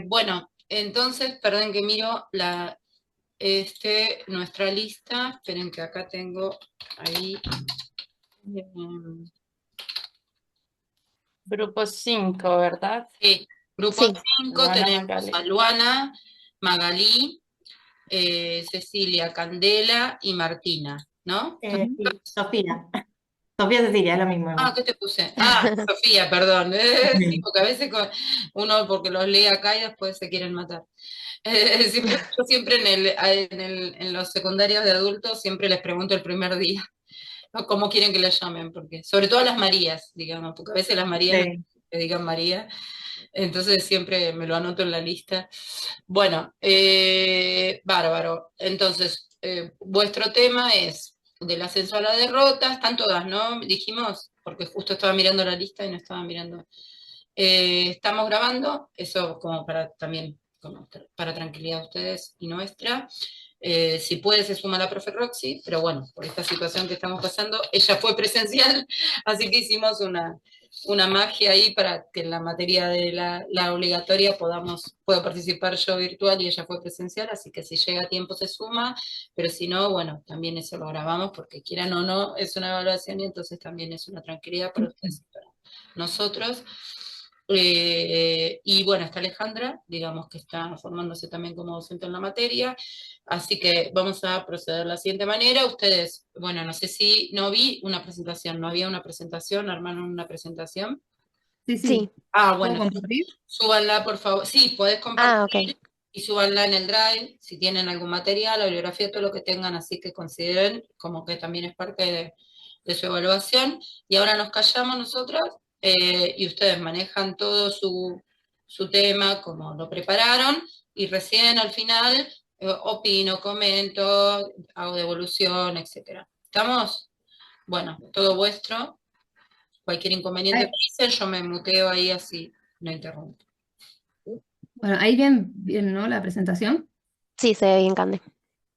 Bueno, entonces, perdón que miro nuestra lista. Esperen que acá tengo ahí. em, Grupo 5, ¿verdad? sí, grupo Sí, 5 Luana tenemos a Magali. Luana, Magalí, Cecilia, Candela y Martina, ¿no? ujú, Sí, Sofía. Sofía Cecilia, es lo mismo Ah, igual. ¿qué te puse? Ah, Sofía, perdón. Sí, porque a veces uno porque los lee acá y después se quieren matar. Yo siempre en los secundarios de adultos siempre les pregunto el primer día, ¿no? ¿Cómo quieren que la llamen? Porque, sobre todo a las Marías, digamos, porque a veces las Marías no quieren Sí. que digan María, entonces siempre me lo anoto en la lista. Bueno, bárbaro. Entonces, vuestro tema es del ascenso a la derrota, están todas, ¿no? Dijimos, porque justo estaba mirando la lista y no estaba mirando. Estamos grabando, eso como para también, como para tranquilidad de ustedes y nuestra. Si puede, se suma la profe Roxy, pero bueno, por esta situación que estamos pasando, ella fue presencial, así que hicimos una magia ahí para que en la materia de la obligatoria puedo participar yo virtual y ella fue presencial, así que si llega a tiempo se suma, pero si no, bueno, también eso lo grabamos porque quieran o no, es una evaluación y entonces también es una tranquilidad para ustedes y para nosotros. Y bueno, está Alejandra, digamos que está formándose también como docente en la materia, así que vamos a proceder de la siguiente manera. Ustedes, bueno, no sé si no vi una presentación, no había una presentación, armaron una presentación. sí, sí. sí. Ah, ¿Puedo bueno, compartir? súbanla por favor. Sí, podés Ah, ok. compartir y súbanla en el Drive, si tienen algún material, la bibliografía, todo lo que tengan, así que consideren como que también es parte de su evaluación. Y ahora nos callamos nosotros y ustedes manejan todo su tema, como lo prepararon, y recién al final opino, comento, hago devolución, etcétera. ¿Estamos? Bueno, todo vuestro. Cualquier inconveniente Ay, que dicen, yo me muteo ahí así, no interrumpo. bueno, ahí bien, ¿no? La presentación. Sí, se ve bien, Cande.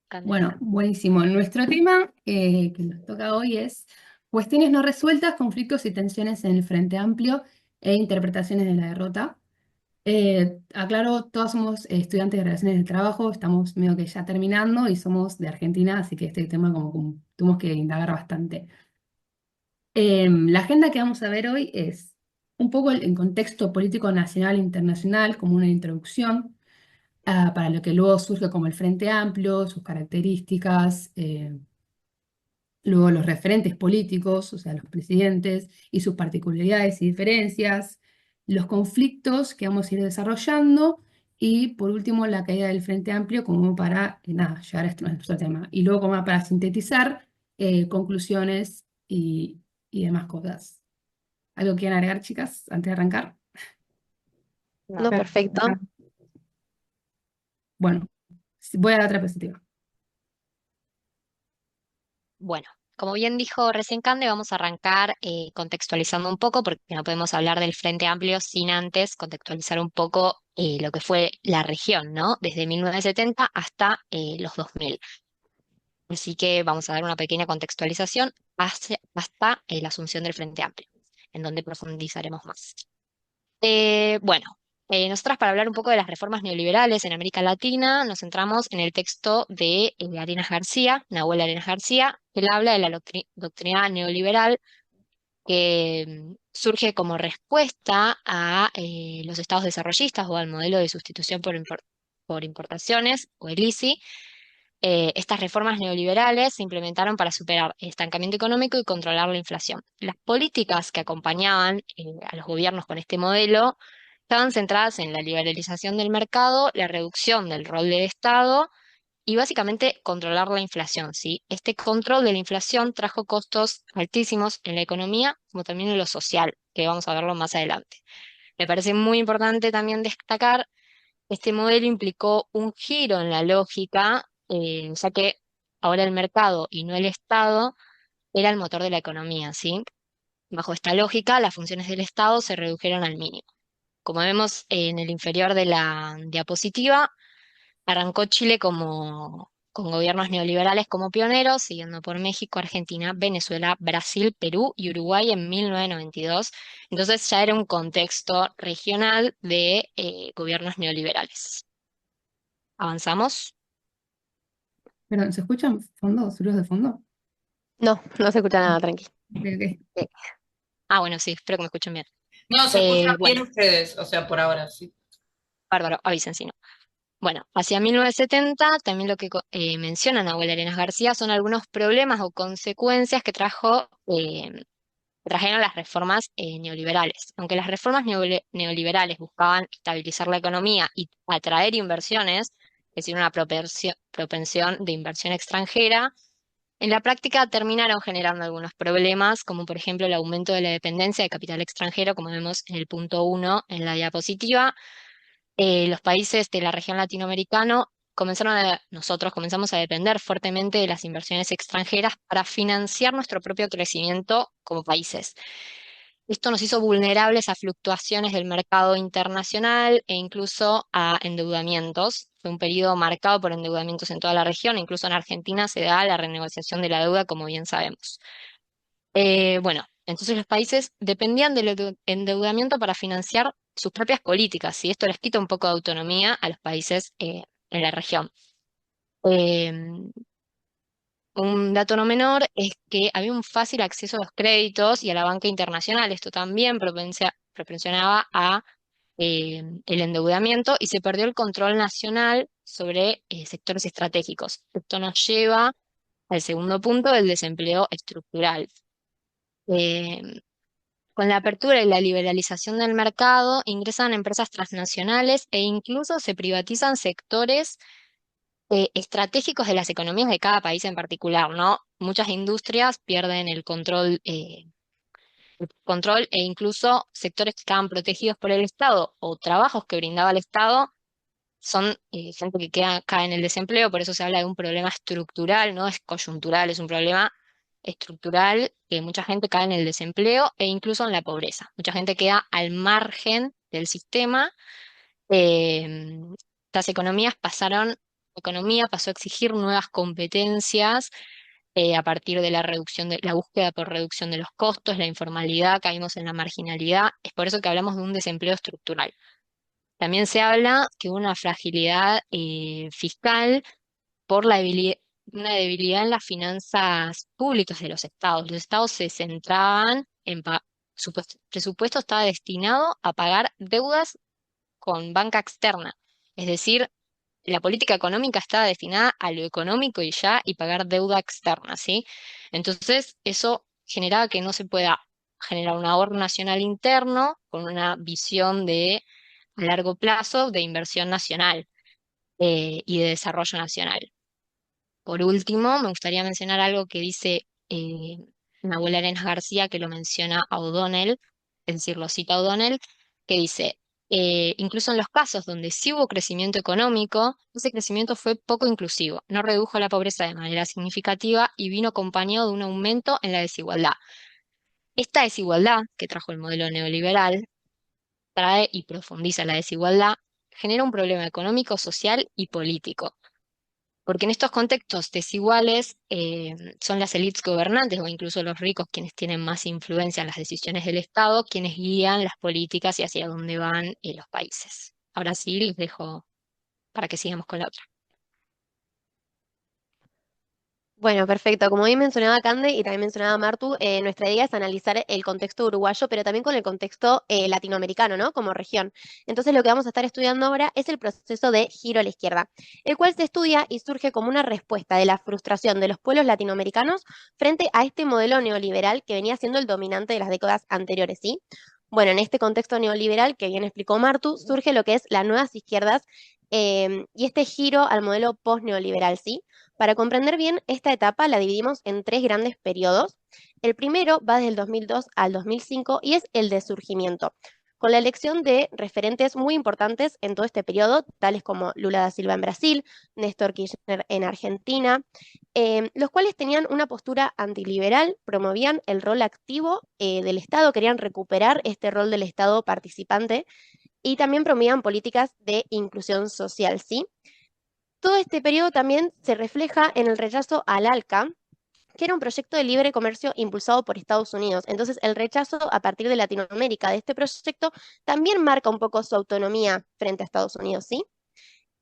Candela. Bueno, buenísimo. Nuestro tema que nos toca hoy es cuestiones no resueltas, conflictos y tensiones en el Frente Amplio e interpretaciones de la derrota. Aclaro, todos somos estudiantes de Relaciones del Trabajo, estamos medio que ya terminando y somos de Argentina, así que este tema como tuvimos que indagar bastante. La agenda que vamos a ver hoy es un poco el contexto político nacional e internacional, como una introducción para lo que luego surge como el Frente Amplio, sus características, luego los referentes políticos, o sea, los presidentes y sus particularidades y diferencias, los conflictos que vamos a ir desarrollando y por último la caída del Frente Amplio como para, nada, llegar a nuestro tema. Y luego como para sintetizar conclusiones y demás cosas. ¿Algo quieren agregar, chicas, antes de arrancar? No. No, perfecto. Bueno, voy a la otra perspectiva. Bueno, como bien dijo recién Cande, vamos a arrancar contextualizando un poco, porque no podemos hablar del Frente Amplio sin antes contextualizar un poco lo que fue la región, ¿no? Desde 1970 hasta los 2000. Así que vamos a dar una pequeña contextualización hasta la asunción del Frente Amplio, en donde profundizaremos más. Bueno, nosotras para hablar un poco de las reformas neoliberales en América Latina, nos centramos en el texto de Arenas García, Nahuel Arenas García, que él habla de la doctrina neoliberal que surge como respuesta a los estados desarrollistas o al modelo de sustitución por importaciones o el ISI. Estas reformas neoliberales se implementaron para superar el estancamiento económico y controlar la inflación. Las políticas que acompañaban a los gobiernos con este modelo estaban centradas en la liberalización del mercado, la reducción del rol del Estado y básicamente controlar la inflación, ¿sí? Este control de la inflación trajo costos altísimos en la economía, como también en lo social, que vamos a verlo más adelante. Me parece muy importante también destacar que este modelo implicó un giro en la lógica, ya que ahora el mercado y no el Estado era el motor de la economía, ¿sí? Bajo esta lógica, las funciones del Estado se redujeron al mínimo. Como vemos en el inferior de la diapositiva, arrancó Chile como con gobiernos neoliberales como pioneros, siguiendo por México, Argentina, Venezuela, Brasil, Perú y Uruguay en 1992. Entonces ya era un contexto regional de gobiernos neoliberales. ¿Avanzamos? Perdón, ¿se escuchan fondos, ruidos de fondo? No, no se escucha nada, tranqui. Ok, ok. Eh, bueno, sí, espero que me escuchen bien. No, se escuchan bien Bueno, ustedes, o sea, por ahora, sí. bárbaro, avisen si no. Bueno, hacia 1970, también lo que menciona Nahuel Arenas García son algunos problemas o consecuencias que trajeron las reformas neoliberales. Aunque las reformas neoliberales buscaban estabilizar la economía y atraer inversiones, es decir, una propensión de inversión extranjera, en la práctica terminaron generando algunos problemas, como por ejemplo el aumento de la dependencia de capital extranjero, como vemos en el punto 1 en la diapositiva. Los países de la región latinoamericana nosotros comenzamos a depender fuertemente de las inversiones extranjeras para financiar nuestro propio crecimiento como países. Esto nos hizo vulnerables a fluctuaciones del mercado internacional e incluso a endeudamientos. Fue un periodo marcado por endeudamientos en toda la región, incluso en Argentina se da la renegociación de la deuda, como bien sabemos. Bueno, entonces los países dependían del endeudamiento para financiar sus propias políticas, y esto les quita un poco de autonomía a los países en la región. Em, un dato no menor es que había un fácil acceso a los créditos y a la banca internacional. Esto también propensionaba a el endeudamiento y se perdió el control nacional sobre sectores estratégicos. Esto nos lleva al segundo punto del desempleo estructural. Em, con la apertura y la liberalización del mercado, ingresan empresas transnacionales e incluso se privatizan sectores estratégicos de las economías de cada país en particular, ¿no? Muchas industrias pierden el control e incluso sectores que estaban protegidos por el Estado o trabajos que brindaba el Estado son gente que cae en el desempleo, por eso se habla de un problema estructural, no es coyuntural, es un problema estructural que mucha gente cae en el desempleo e incluso en la pobreza. Mucha gente queda al margen del sistema. eh, Estas la economía pasó a exigir nuevas competencias a partir de la reducción de la búsqueda por reducción de los costos, la informalidad, caímos en la marginalidad. Es por eso que hablamos de un desempleo estructural. También se habla que hubo una fragilidad fiscal por una debilidad en las finanzas públicas de los estados. Los estados se centraban su presupuesto estaba destinado a pagar deudas con banca externa. Es decir, la política económica estaba destinada a lo económico y ya, y pagar deuda externa, ¿sí? Entonces, eso generaba que no se pueda generar un ahorro nacional interno con una visión a largo plazo de inversión nacional y de desarrollo nacional. Por último, me gustaría mencionar algo que dice Nahuel Arenas García, que lo menciona a O'Donnell, es decir, lo cita a O'Donnell, que dice, incluso en los casos donde sí hubo crecimiento económico, ese crecimiento fue poco inclusivo, no redujo la pobreza de manera significativa y vino acompañado de un aumento en la desigualdad. Esta desigualdad que trajo el modelo neoliberal trae y profundiza la desigualdad, genera un problema económico, social y político. Porque en estos contextos desiguales son las élites gobernantes o incluso los ricos quienes tienen más influencia en las decisiones del Estado, quienes guían las políticas y hacia dónde van los países. Ahora sí, les dejo para que sigamos con la otra. Bueno, perfecto. Como bien mencionaba Cande y también mencionaba Martu, nuestra idea es analizar el contexto uruguayo, pero también con el contexto latinoamericano, ¿no? Como región. Entonces, lo que vamos a estar estudiando ahora es el proceso de giro a la izquierda, el cual se estudia y surge como una respuesta de la frustración de los pueblos latinoamericanos frente a este modelo neoliberal que venía siendo el dominante de las décadas anteriores, ¿sí? Bueno, en este contexto neoliberal que bien explicó Martu, surge lo que es las nuevas izquierdas y este giro al modelo post-neoliberal, ¿sí? Para comprender bien esta etapa la dividimos en tres grandes periodos. El primero va desde el 2002 al 2005 y es el de surgimiento, con la elección de referentes muy importantes en todo este periodo, tales como Lula da Silva en Brasil, Néstor Kirchner en Argentina, los cuales tenían una postura antiliberal, promovían el rol activo del Estado, querían recuperar este rol del Estado participante y también promovían políticas de inclusión social, ¿sí? todo este periodo también se refleja en el rechazo al ALCA, que era un proyecto de libre comercio impulsado por Estados Unidos. Entonces, el rechazo a partir de Latinoamérica de este proyecto también marca un poco su autonomía frente a Estados Unidos, ¿sí?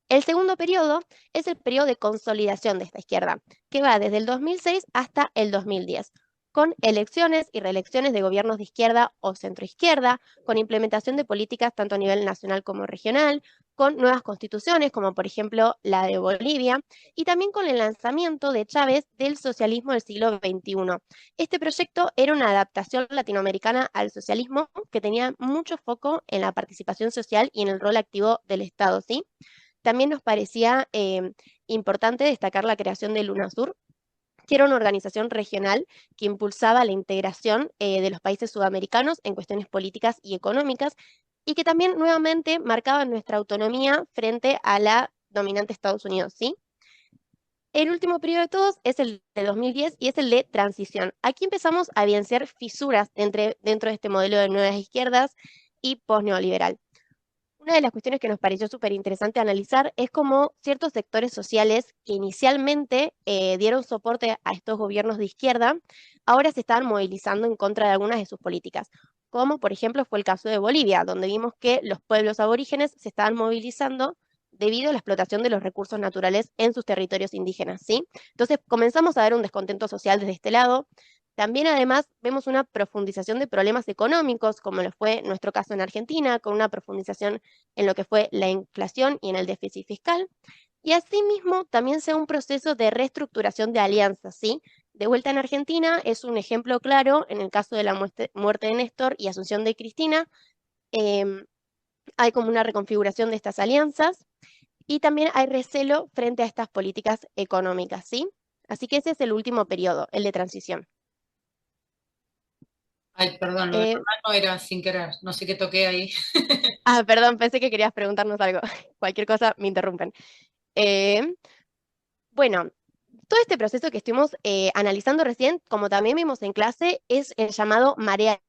El segundo periodo es el periodo de consolidación de esta izquierda, que va desde el 2006 hasta el 2010, con elecciones y reelecciones de gobiernos de izquierda o centroizquierda, con implementación de políticas tanto a nivel nacional como regional, con nuevas constituciones, como por ejemplo la de Bolivia, y también con el lanzamiento de Chávez del socialismo del siglo XXI. Este proyecto era una adaptación latinoamericana al socialismo que tenía mucho foco en la participación social y en el rol activo del Estado, ¿sí? También nos parecía importante destacar la creación de UNASUR, que era una organización regional que impulsaba la integración de los países sudamericanos en cuestiones políticas y económicas, y que también nuevamente marcaba nuestra autonomía frente a la dominante Estados Unidos, ¿sí? El último periodo de todos es el de 2010 y es el de transición. Aquí empezamos a evidenciar fisuras dentro de este modelo de nuevas izquierdas y posneoliberal. Una de las cuestiones que nos pareció súper interesante analizar es cómo ciertos sectores sociales que inicialmente dieron soporte a estos gobiernos de izquierda, ahora se estaban movilizando en contra de algunas de sus políticas, como por ejemplo fue el caso de Bolivia, donde vimos que los pueblos aborígenes se estaban movilizando debido a la explotación de los recursos naturales en sus territorios indígenas, ¿sí? Entonces comenzamos a ver un descontento social desde este lado. También además vemos una profundización de problemas económicos, como lo fue nuestro caso en Argentina, con una profundización en lo que fue la inflación y en el déficit fiscal. Y asimismo también sea un proceso de reestructuración de alianzas, ¿sí? De vuelta en Argentina es un ejemplo claro en el caso de la muerte de Néstor y asunción de Cristina. Hay como una reconfiguración de estas alianzas y también hay recelo frente a estas políticas económicas, ¿sí? Así que ese es el último periodo, el de transición. Ay, perdón, lo de Eh, mamá no era sin querer, no sé qué toqué ahí. perdón, pensé que querías preguntarnos algo. Cualquier cosa, me interrumpen. Eh, bueno, todo este proceso que estuvimos analizando recién, como también vimos en clase, es el llamado marea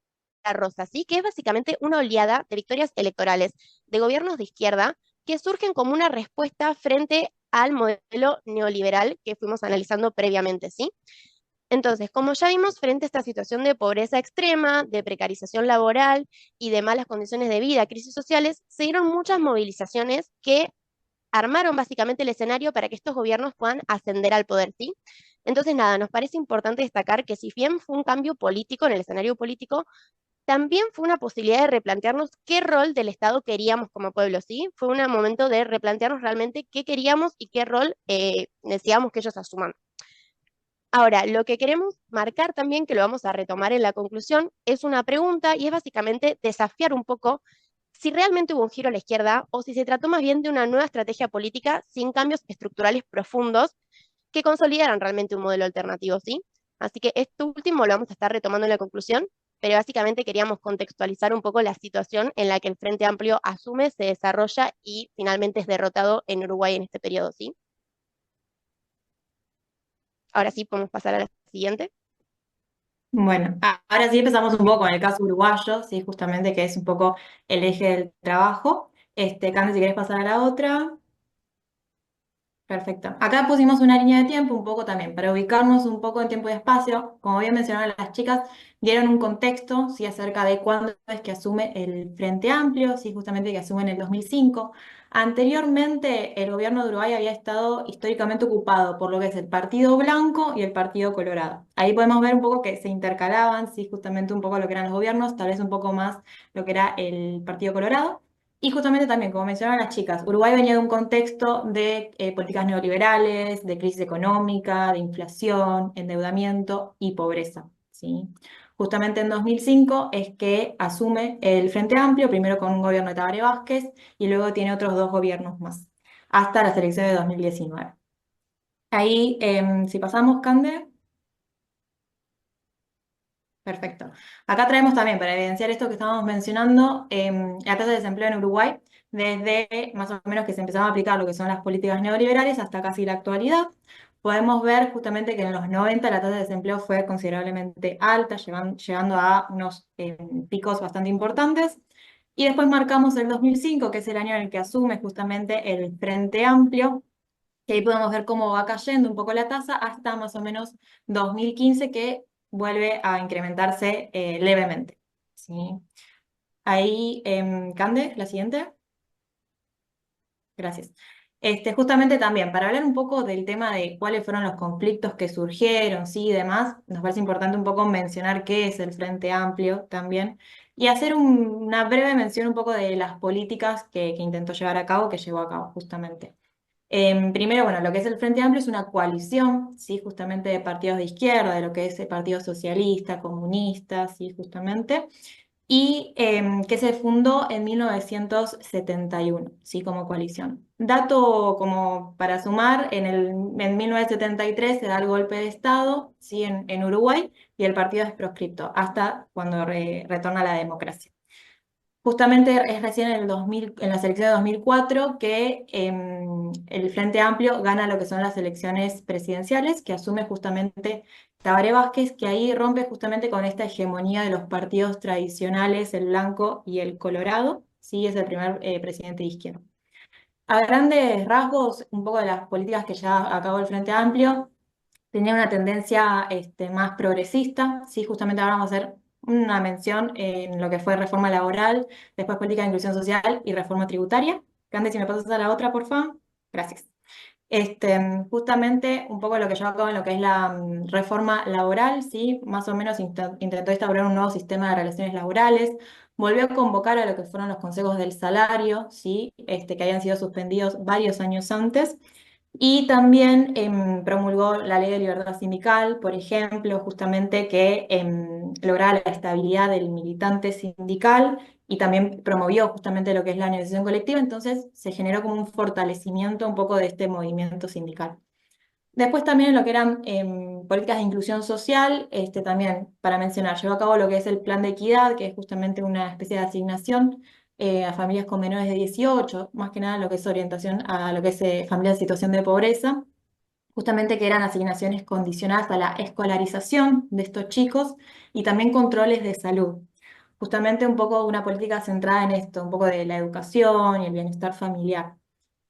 rosa, ¿sí? Que es básicamente una oleada de victorias electorales de gobiernos de izquierda que surgen como una respuesta frente al modelo neoliberal que fuimos analizando previamente, ¿sí? Entonces, como ya vimos, frente a esta situación de pobreza extrema, de precarización laboral y de malas condiciones de vida, crisis sociales, se dieron muchas movilizaciones que armaron básicamente el escenario para que estos gobiernos puedan ascender al poder, ¿sí? Entonces, nada, nos parece importante destacar que si bien fue un cambio político en el escenario político, también fue una posibilidad de replantearnos qué rol del Estado queríamos como pueblo, ¿sí? Fue un momento de replantearnos realmente qué queríamos y qué rol deseábamos que ellos asuman. Ahora, lo que queremos marcar también, que lo vamos a retomar en la conclusión, es una pregunta y es básicamente desafiar un poco si realmente hubo un giro a la izquierda o si se trató más bien de una nueva estrategia política sin cambios estructurales profundos que consolidaran realmente un modelo alternativo, ¿sí? Así que esto último lo vamos a estar retomando en la conclusión, pero básicamente queríamos contextualizar un poco la situación en la que el Frente Amplio asume, se desarrolla y finalmente es derrotado en Uruguay en este periodo, ¿sí? Ahora sí podemos pasar a la siguiente. Bueno, ahora sí empezamos un poco con el caso uruguayo, sí, justamente que es un poco el eje del trabajo. Cande, si querés pasar a la otra. Perfecto. Acá pusimos una línea de tiempo un poco también para ubicarnos un poco en tiempo y espacio. Como bien mencionaron las chicas, dieron un contexto, sí, acerca de cuándo es que asume el Frente Amplio, sí, justamente que asume en el 2005. Anteriormente, el gobierno de Uruguay había estado históricamente ocupado por lo que es el Partido Blanco y el Partido Colorado. Ahí podemos ver un poco que se intercalaban, sí, justamente un poco lo que eran los gobiernos, tal vez un poco más lo que era el Partido Colorado. Y justamente también, como mencionaron las chicas, Uruguay venía de un contexto de políticas neoliberales, de crisis económica, de inflación, endeudamiento y pobreza, ¿sí? Justamente en 2005 es que asume el Frente Amplio, primero con un gobierno de Tabaré Vázquez y luego tiene otros dos gobiernos más, hasta las elecciones de 2019. Ahí, si pasamos, Cande. Perfecto. Acá traemos también, para evidenciar esto que estábamos mencionando, la tasa de desempleo en Uruguay, desde más o menos que se empezaron a aplicar lo que son las políticas neoliberales hasta casi la actualidad. Podemos ver justamente que en los 90 la tasa de desempleo fue considerablemente alta, llegando a unos picos bastante importantes. Y después marcamos el 2005, que es el año en el que asume justamente el Frente Amplio, que ahí podemos ver cómo va cayendo un poco la tasa hasta más o menos 2015 que vuelve a incrementarse levemente. ¿Sí? Ahí, Cande, la siguiente. Gracias. Justamente también, para hablar un poco del tema de cuáles fueron los conflictos que surgieron, sí, y demás, nos parece importante un poco mencionar qué es el Frente Amplio también, y hacer una breve mención un poco de las políticas que intentó llevar a cabo, que llevó a cabo justamente. Primero, bueno, lo que es el Frente Amplio es una coalición, ¿sí? Justamente de partidos de izquierda, de lo que es el Partido Socialista, Comunista, ¿sí? Justamente, y que se fundó en 1971, ¿sí? Como coalición. Dato como para sumar, en 1973 se da el golpe de Estado, ¿sí? En Uruguay, y el partido es proscripto, hasta cuando retorna la democracia. Justamente es recién en el 2000, en las elecciones de 2004 que el Frente Amplio gana lo que son las elecciones presidenciales, que asume justamente Tabaré Vázquez, que ahí rompe justamente con esta hegemonía de los partidos tradicionales, el blanco y el colorado, sí, es el primer presidente de izquierda. A grandes rasgos, un poco de las políticas que ya acabó el Frente Amplio, tenía una tendencia más progresista, sí, justamente ahora vamos a hacer una mención en lo que fue reforma laboral, después política de inclusión social y reforma tributaria. Candy, si me pasas a la otra, por favor. Gracias. Justamente un poco lo que llevó a cabo en lo que es la reforma laboral, ¿sí? Más o menos intentó instaurar un nuevo sistema de relaciones laborales, volvió a convocar a lo que fueron los consejos del salario, ¿sí? Que habían sido suspendidos varios años antes, y también promulgó la ley de libertad sindical, por ejemplo, justamente que lograba la estabilidad del militante sindical y también promovió justamente lo que es la negociación colectiva, entonces se generó como un fortalecimiento un poco de este movimiento sindical. Después también en lo que eran políticas de inclusión social, también para mencionar, llevó a cabo lo que es el plan de equidad, que es justamente una especie de asignación a familias con menores de 18, más que nada lo que es orientación a lo que es familias en situación de pobreza, justamente que eran asignaciones condicionadas a la escolarización de estos chicos y también controles de salud. Justamente un poco una política centrada en esto, un poco de la educación y el bienestar familiar.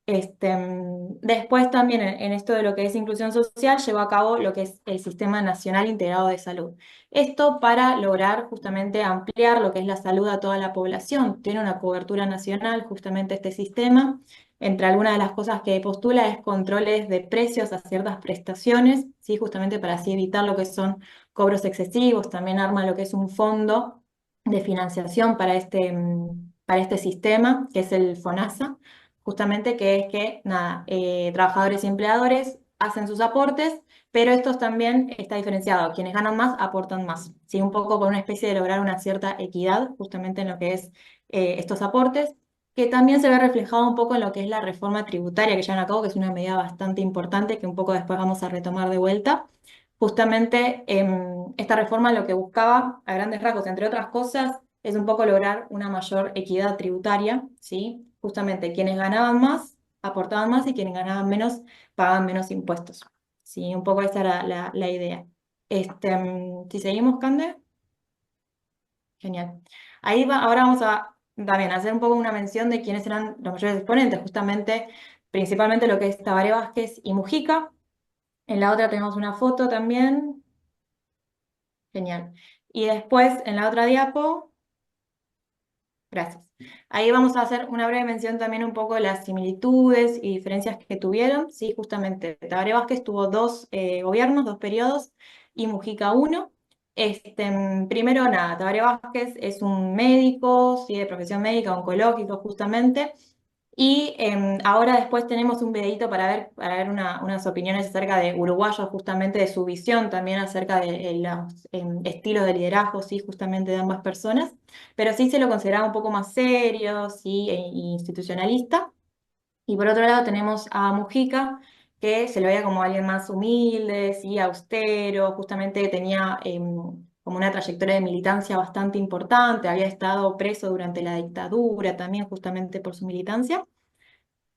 Después también en esto de lo que es inclusión social llevó a cabo lo que es el Sistema Nacional Integrado de Salud. Esto para lograr justamente ampliar lo que es la salud a toda la población. Tiene una cobertura nacional justamente este sistema. Entre algunas de las cosas que postula es controles de precios a ciertas prestaciones, ¿sí? Justamente para así evitar lo que son cobros excesivos. También arma lo que es un fondo de financiación para este sistema, que es el FONASA, justamente que es que, nada, trabajadores y empleadores hacen sus aportes, pero estos también está diferenciado. Quienes ganan más aportan más, ¿sí? Un poco por una especie de lograr una cierta equidad justamente en lo que es estos aportes, que también se ve reflejado un poco en lo que es la reforma tributaria que llevan a cabo, que es una medida bastante importante que un poco después vamos a retomar de vuelta. Justamente esta reforma lo que buscaba, a grandes rasgos, entre otras cosas, es un poco lograr una mayor equidad tributaria, ¿sí? Justamente quienes ganaban más aportaban más y quienes ganaban menos pagaban menos impuestos, ¿sí? Un poco esa era la idea. Si seguimos, Cande. Genial. Ahí va, ahora vamos a también hacer un poco una mención de quiénes eran los mayores exponentes, justamente, principalmente lo que es Tabaré Vázquez y Mujica. En la otra tenemos una foto también. Genial. Y después, en la otra diapo, gracias. Ahí vamos a hacer una breve mención también un poco de las similitudes y diferencias que tuvieron. Sí, justamente, Tabaré Vázquez tuvo dos gobiernos, dos periodos, y Mujica uno. Primero, nada, Tabaré Vázquez es un médico, sí, de profesión médica, oncológico, justamente. Y ahora después tenemos un videito para ver unas opiniones acerca de uruguayos, justamente de su visión también acerca de los estilos de liderazgo, sí, justamente de ambas personas, pero sí se lo consideraba un poco más serio, sí, e institucionalista. Y por otro lado tenemos a Mujica, que se lo veía como alguien más humilde, sí, austero, justamente tenía como una trayectoria de militancia bastante importante, había estado preso durante la dictadura también justamente por su militancia.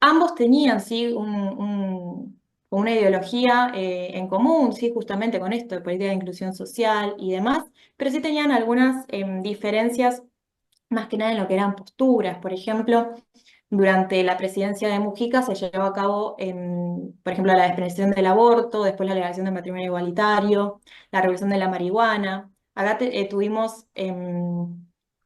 Ambos tenían, sí, una ideología en común, sí, justamente con esto de política de inclusión social y demás, pero sí tenían algunas diferencias, más que nada en lo que eran posturas. Por ejemplo, Durante la presidencia de Mujica se llevó a cabo, por ejemplo, la despenalización del aborto, después la legalización del matrimonio igualitario, la revolución de la marihuana. Acá tuvimos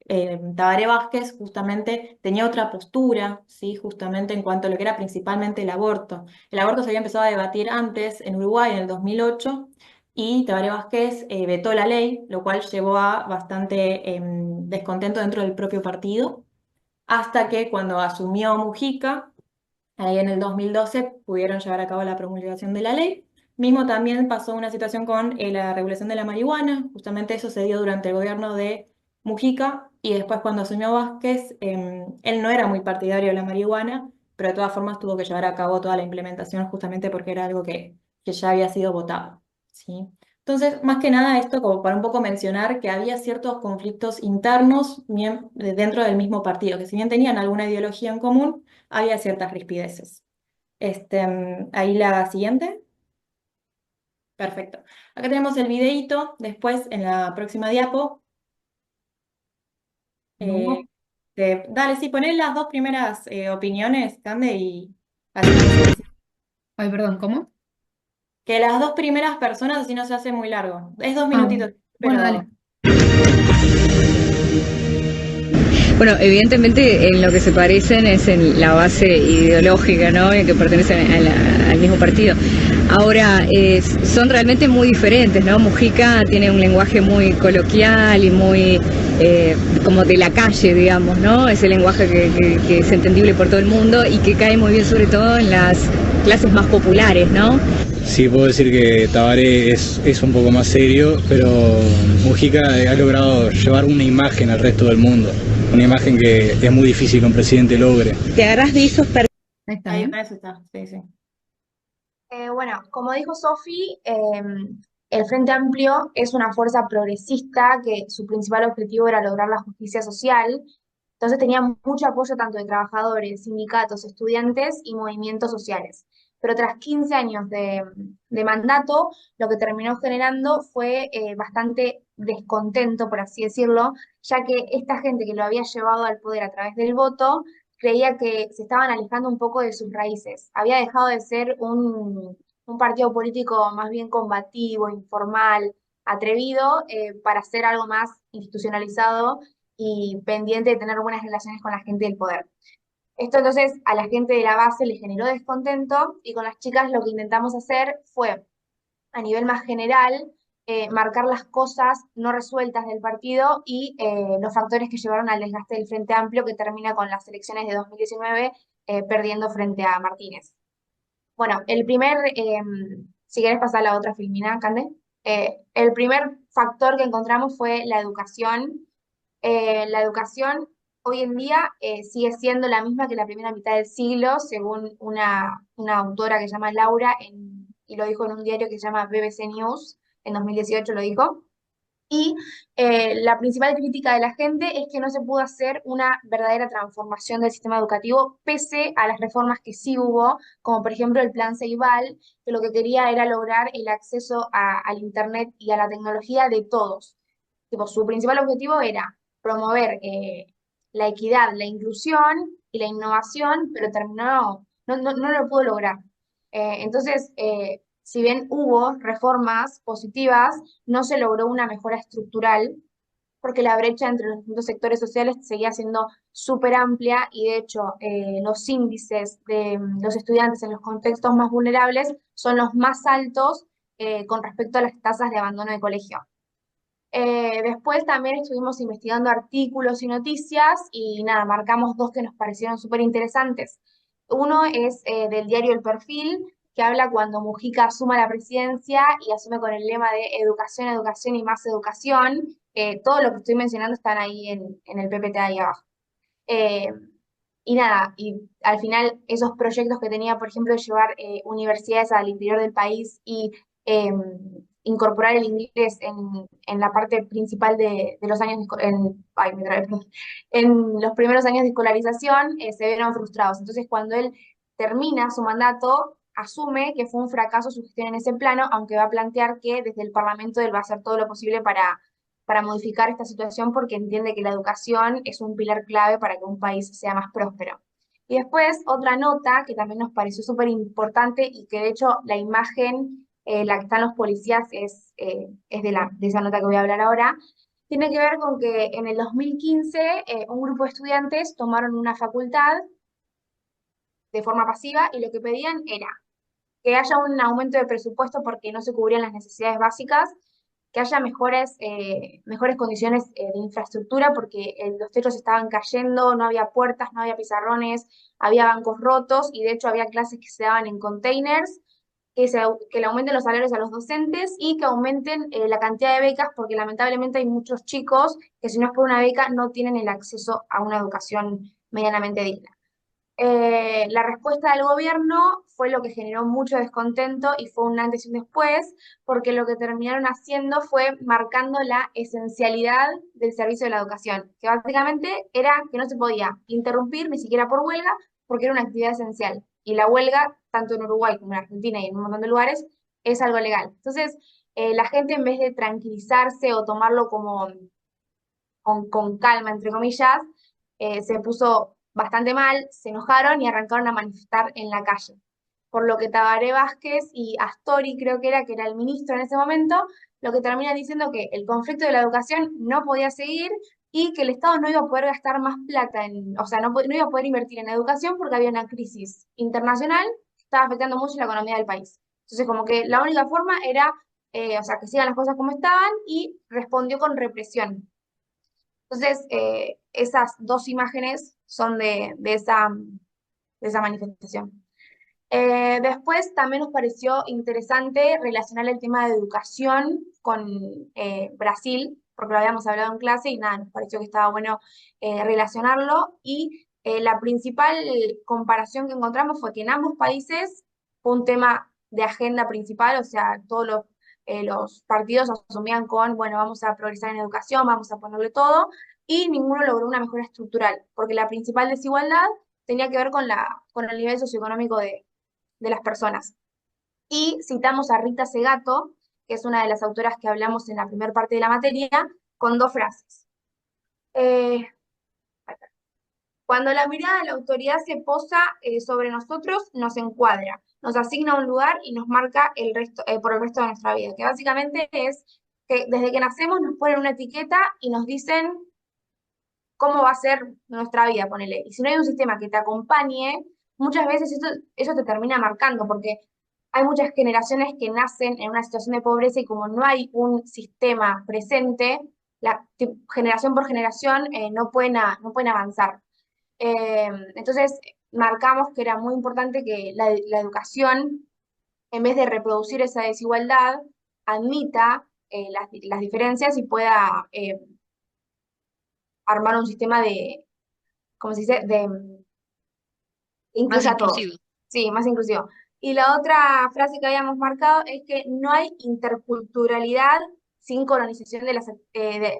Tabaré Vázquez justamente tenía otra postura, ¿sí? Justamente en cuanto a lo que era principalmente el aborto. El aborto se había empezado a debatir antes en Uruguay en el 2008 y Tabaré Vázquez vetó la ley, lo cual llevó a bastante descontento dentro del propio partido, hasta que cuando asumió Mujica, ahí en el 2012 pudieron llevar a cabo la promulgación de la ley. Mismo también pasó una situación con la regulación de la marihuana, justamente eso se dio durante el gobierno de Mujica, y después cuando asumió Vázquez, él no era muy partidario de la marihuana, pero de todas formas tuvo que llevar a cabo toda la implementación justamente porque era algo que ya había sido votado, ¿sí? Entonces, más que nada esto como para un poco mencionar que había ciertos conflictos internos dentro del mismo partido, que si bien tenían alguna ideología en común, había ciertas rispideces. Ahí la siguiente. Perfecto. Acá tenemos el videíto, después en la próxima diapo. No. Dale, sí, poné las dos primeras opiniones, Cande, y así Ay, perdón, ¿cómo? que las dos primeras personas así no se hace muy largo. Es 2 minutitos, Bueno, pero dale. Bueno, evidentemente en lo que se parecen es en la base ideológica, ¿no? En que pertenecen al mismo partido. Ahora, son realmente muy diferentes, ¿no? Mujica tiene un lenguaje muy coloquial y muy como de la calle, digamos, ¿no? Ese lenguaje que es entendible por todo el mundo y que cae muy bien sobre todo en las clases más populares, ¿no? Sí, puedo decir que Tabaré es un poco más serio, pero Mujica ha logrado llevar una imagen al resto del mundo, una imagen que es muy difícil que un presidente logre. Te agarrás de esos Ahí está, ahí ¿no? con eso está, sí, sí. Bueno, como dijo Sofi, el Frente Amplio es una fuerza progresista que su principal objetivo era lograr la justicia social. Entonces tenía mucho apoyo tanto de trabajadores, sindicatos, estudiantes y movimientos sociales. Pero tras 15 años de mandato, lo que terminó generando fue bastante descontento, por así decirlo, ya que esta gente que lo había llevado al poder a través del voto creía que se estaban alejando un poco de sus raíces. Había dejado de ser un partido político más bien combativo, informal, atrevido, para ser algo más institucionalizado y pendiente de tener buenas relaciones con la gente del poder. Esto entonces a la gente de la base le generó descontento y con las chicas lo que intentamos hacer fue, a nivel más general, marcar las cosas no resueltas del partido y los factores que llevaron al desgaste del Frente Amplio que termina con las elecciones de 2019 perdiendo frente a Martínez. Bueno, si querés pasar a la otra filmina, Cande. El primer factor que encontramos fue la educación. La educación hoy en día sigue siendo la misma que la primera mitad del siglo, según una autora que se llama Laura, y lo dijo en un diario que se llama BBC News, en 2018 lo dijo. Y la principal crítica de la gente es que no se pudo hacer una verdadera transformación del sistema educativo, pese a las reformas que sí hubo, como por ejemplo el Plan Ceibal, que lo que quería era lograr el acceso al Internet y a la tecnología de todos. Tipo, su principal objetivo era promover la equidad, la inclusión y la innovación, pero no lo pudo lograr. Si bien hubo reformas positivas, no se logró una mejora estructural porque la brecha entre los distintos sectores sociales seguía siendo súper amplia y de hecho los índices de los estudiantes en los contextos más vulnerables son los más altos con respecto a las tasas de abandono de colegio. Después también estuvimos investigando artículos y noticias y nada, marcamos dos que nos parecieron súper interesantes. Uno es del diario El Perfil, que habla cuando Mujica asuma la presidencia y asume con el lema de educación, educación y más educación. Todo lo que estoy mencionando están ahí en el PPT ahí abajo. Eh, y nada, y al final esos proyectos que tenía, por ejemplo, de llevar universidades al interior del país y incorporar el inglés en la parte principal de los años, en los primeros años de escolarización, se vieron frustrados. Entonces, cuando él termina su mandato, asume que fue un fracaso su gestión en ese plano, aunque va a plantear que desde el Parlamento él va a hacer todo lo posible para modificar esta situación porque entiende que la educación es un pilar clave para que un país sea más próspero. Y después otra nota que también nos pareció súper importante y que de hecho la imagen, la que están los policías, es de esa nota que voy a hablar ahora, tiene que ver con que en el 2015 un grupo de estudiantes tomaron una facultad de forma pasiva y lo que pedían era que haya un aumento de presupuesto porque no se cubrían las necesidades básicas, que haya mejores condiciones de infraestructura porque los techos estaban cayendo, no había puertas, no había pizarrones, había bancos rotos y de hecho había clases que se daban en containers, que le aumenten los salarios a los docentes y que aumenten la cantidad de becas porque lamentablemente hay muchos chicos que si no es por una beca no tienen el acceso a una educación medianamente digna. La respuesta del gobierno fue lo que generó mucho descontento y fue un antes y un después, porque lo que terminaron haciendo fue marcando la esencialidad del servicio de la educación, que básicamente era que no se podía interrumpir ni siquiera por huelga, porque era una actividad esencial. Y la huelga, tanto en Uruguay como en Argentina y en un montón de lugares, es algo legal. Entonces, la gente en vez de tranquilizarse o tomarlo como con calma, entre comillas, se puso bastante mal, se enojaron y arrancaron a manifestar en la calle. Por lo que Tabaré Vázquez y Astori, creo que era el ministro en ese momento, lo que termina diciendo que el conflicto de la educación no podía seguir y que el Estado no iba a poder gastar más plata, o sea, no iba a poder invertir en educación porque había una crisis internacional que estaba afectando mucho la economía del país. Entonces, como que la única forma era, o sea, que sigan las cosas como estaban y respondió con represión. Entonces, esas dos imágenes son de esa manifestación. Después también nos pareció interesante relacionar el tema de educación con Brasil, porque lo habíamos hablado en clase y nada, nos pareció que estaba bueno relacionarlo. Y la principal comparación que encontramos fue que en ambos países fue un tema de agenda principal, o sea, todos los partidos asumían con, bueno, vamos a progresar en educación, vamos a ponerle todo, y ninguno logró una mejora estructural, porque la principal desigualdad tenía que ver con el nivel socioeconómico de las personas. Y citamos a Rita Segato, que es una de las autoras que hablamos en la primera parte de la materia, con dos frases. Cuando la mirada de la autoridad se posa sobre nosotros, nos encuadra, nos asigna un lugar y nos marca por el resto de nuestra vida, que básicamente es que desde que nacemos nos ponen una etiqueta y nos dicen cómo va a ser nuestra vida, ponele. Y si no hay un sistema que te acompañe, muchas veces eso te termina marcando, porque hay muchas generaciones que nacen en una situación de pobreza y como no hay un sistema presente, generación por generación no pueden avanzar. Entonces, marcamos que era muy importante que la educación, en vez de reproducir esa desigualdad, admita las diferencias y pueda armar un sistema ¿cómo se dice? Más Incluya a todos. inclusivo. Sí, más inclusivo. Y la otra frase que habíamos marcado es que no hay interculturalidad sin colonización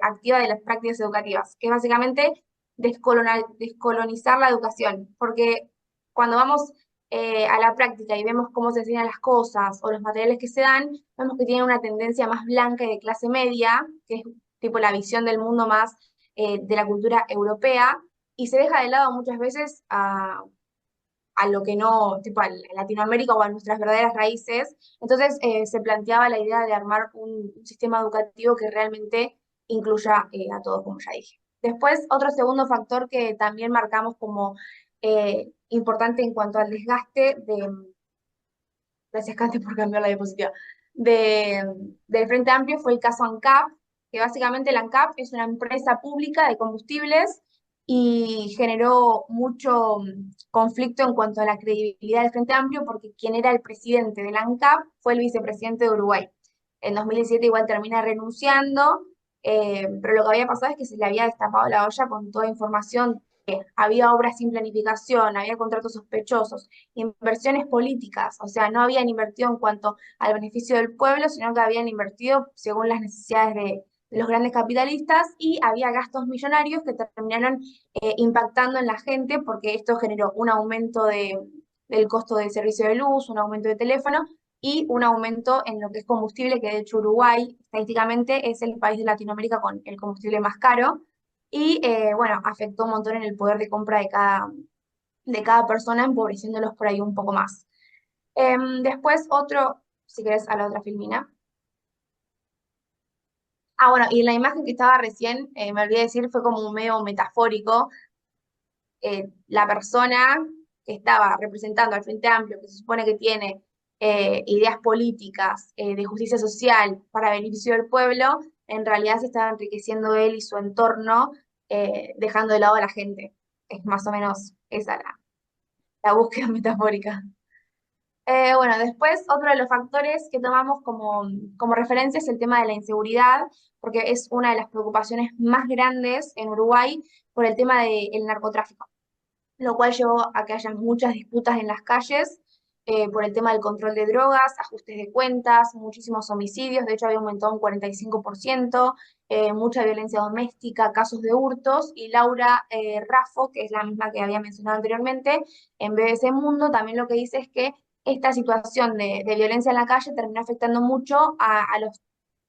activa de las prácticas educativas, que es básicamente descolonizar la educación, porque cuando vamos a la práctica y vemos cómo se enseñan las cosas o los materiales que se dan, vemos que tienen una tendencia más blanca y de clase media, que es tipo la visión del mundo más de la cultura europea, y se deja de lado muchas veces a lo que no, tipo a Latinoamérica o a nuestras verdaderas raíces. Entonces se planteaba la idea de armar un sistema educativo que realmente incluya a todos, como ya dije. Después, otro segundo factor que también marcamos como importante en cuanto al desgaste gracias Cante por cambiar la diapositiva, del Frente Amplio fue el caso ANCAP, que básicamente la ANCAP es una empresa pública de combustibles y generó mucho conflicto en cuanto a la credibilidad del Frente Amplio, porque quien era el presidente de la ANCAP fue el vicepresidente de Uruguay. En 2017 igual termina renunciando, pero lo que había pasado es que se le había destapado la olla con toda información. Había obras sin planificación, había contratos sospechosos, inversiones políticas, o sea, no habían invertido en cuanto al beneficio del pueblo, sino que habían invertido según las necesidades de los grandes capitalistas y había gastos millonarios que terminaron impactando en la gente porque esto generó un aumento del costo del servicio de luz, un aumento de teléfono y un aumento en lo que es combustible, que de hecho Uruguay estadísticamente es el país de Latinoamérica con el combustible más caro y bueno, afectó un montón en el poder de compra de cada persona, empobreciéndolos por ahí un poco más. Después otro, si querés a la otra filmina. Ah, bueno, y en la imagen que estaba recién, me olvidé decir, fue como un medio metafórico. La persona que estaba representando al Frente Amplio, que se supone que tiene ideas políticas de justicia social para beneficio del pueblo, en realidad se estaba enriqueciendo él y su entorno, dejando de lado a la gente. Es más o menos esa la búsqueda metafórica. Bueno, después otro de los factores que tomamos como referencia es el tema de la inseguridad, porque es una de las preocupaciones más grandes en Uruguay por el tema del narcotráfico, lo cual llevó a que haya muchas disputas en las calles por el tema del control de drogas, ajustes de cuentas, muchísimos homicidios, de hecho había aumentado un 45%, mucha violencia doméstica, casos de hurtos, y Laura Raffo, que es la misma que había mencionado anteriormente, en BBC Mundo, también lo que dice es que esta situación de violencia en la calle terminó afectando mucho a los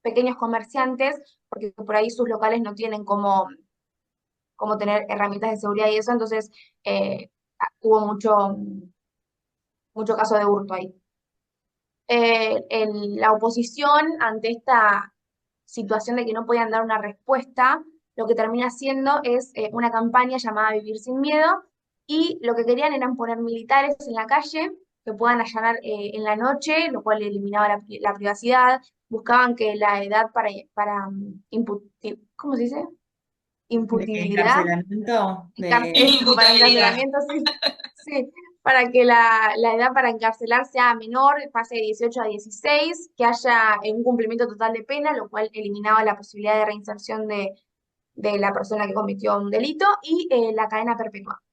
pequeños comerciantes, porque por ahí sus locales no tienen como tener herramientas de seguridad y eso, entonces hubo mucho caso de hurto ahí. La oposición ante esta situación de que no podían dar una respuesta, lo que termina haciendo es una campaña llamada Vivir sin Miedo, y lo que querían eran poner militares en la calle que puedan allanar en la noche, lo cual eliminaba la privacidad. Buscaban que la edad ¿cómo se dice? De Imputabilidad. encarcelamiento, Eso, para Inimputabilidad. encarcelamiento, sí, sí, para que la edad para encarcelar sea menor, pase de 18 a 16, que haya un cumplimiento total de pena, lo cual eliminaba la posibilidad de reinserción de la persona que cometió un delito, y la cadena perpetua.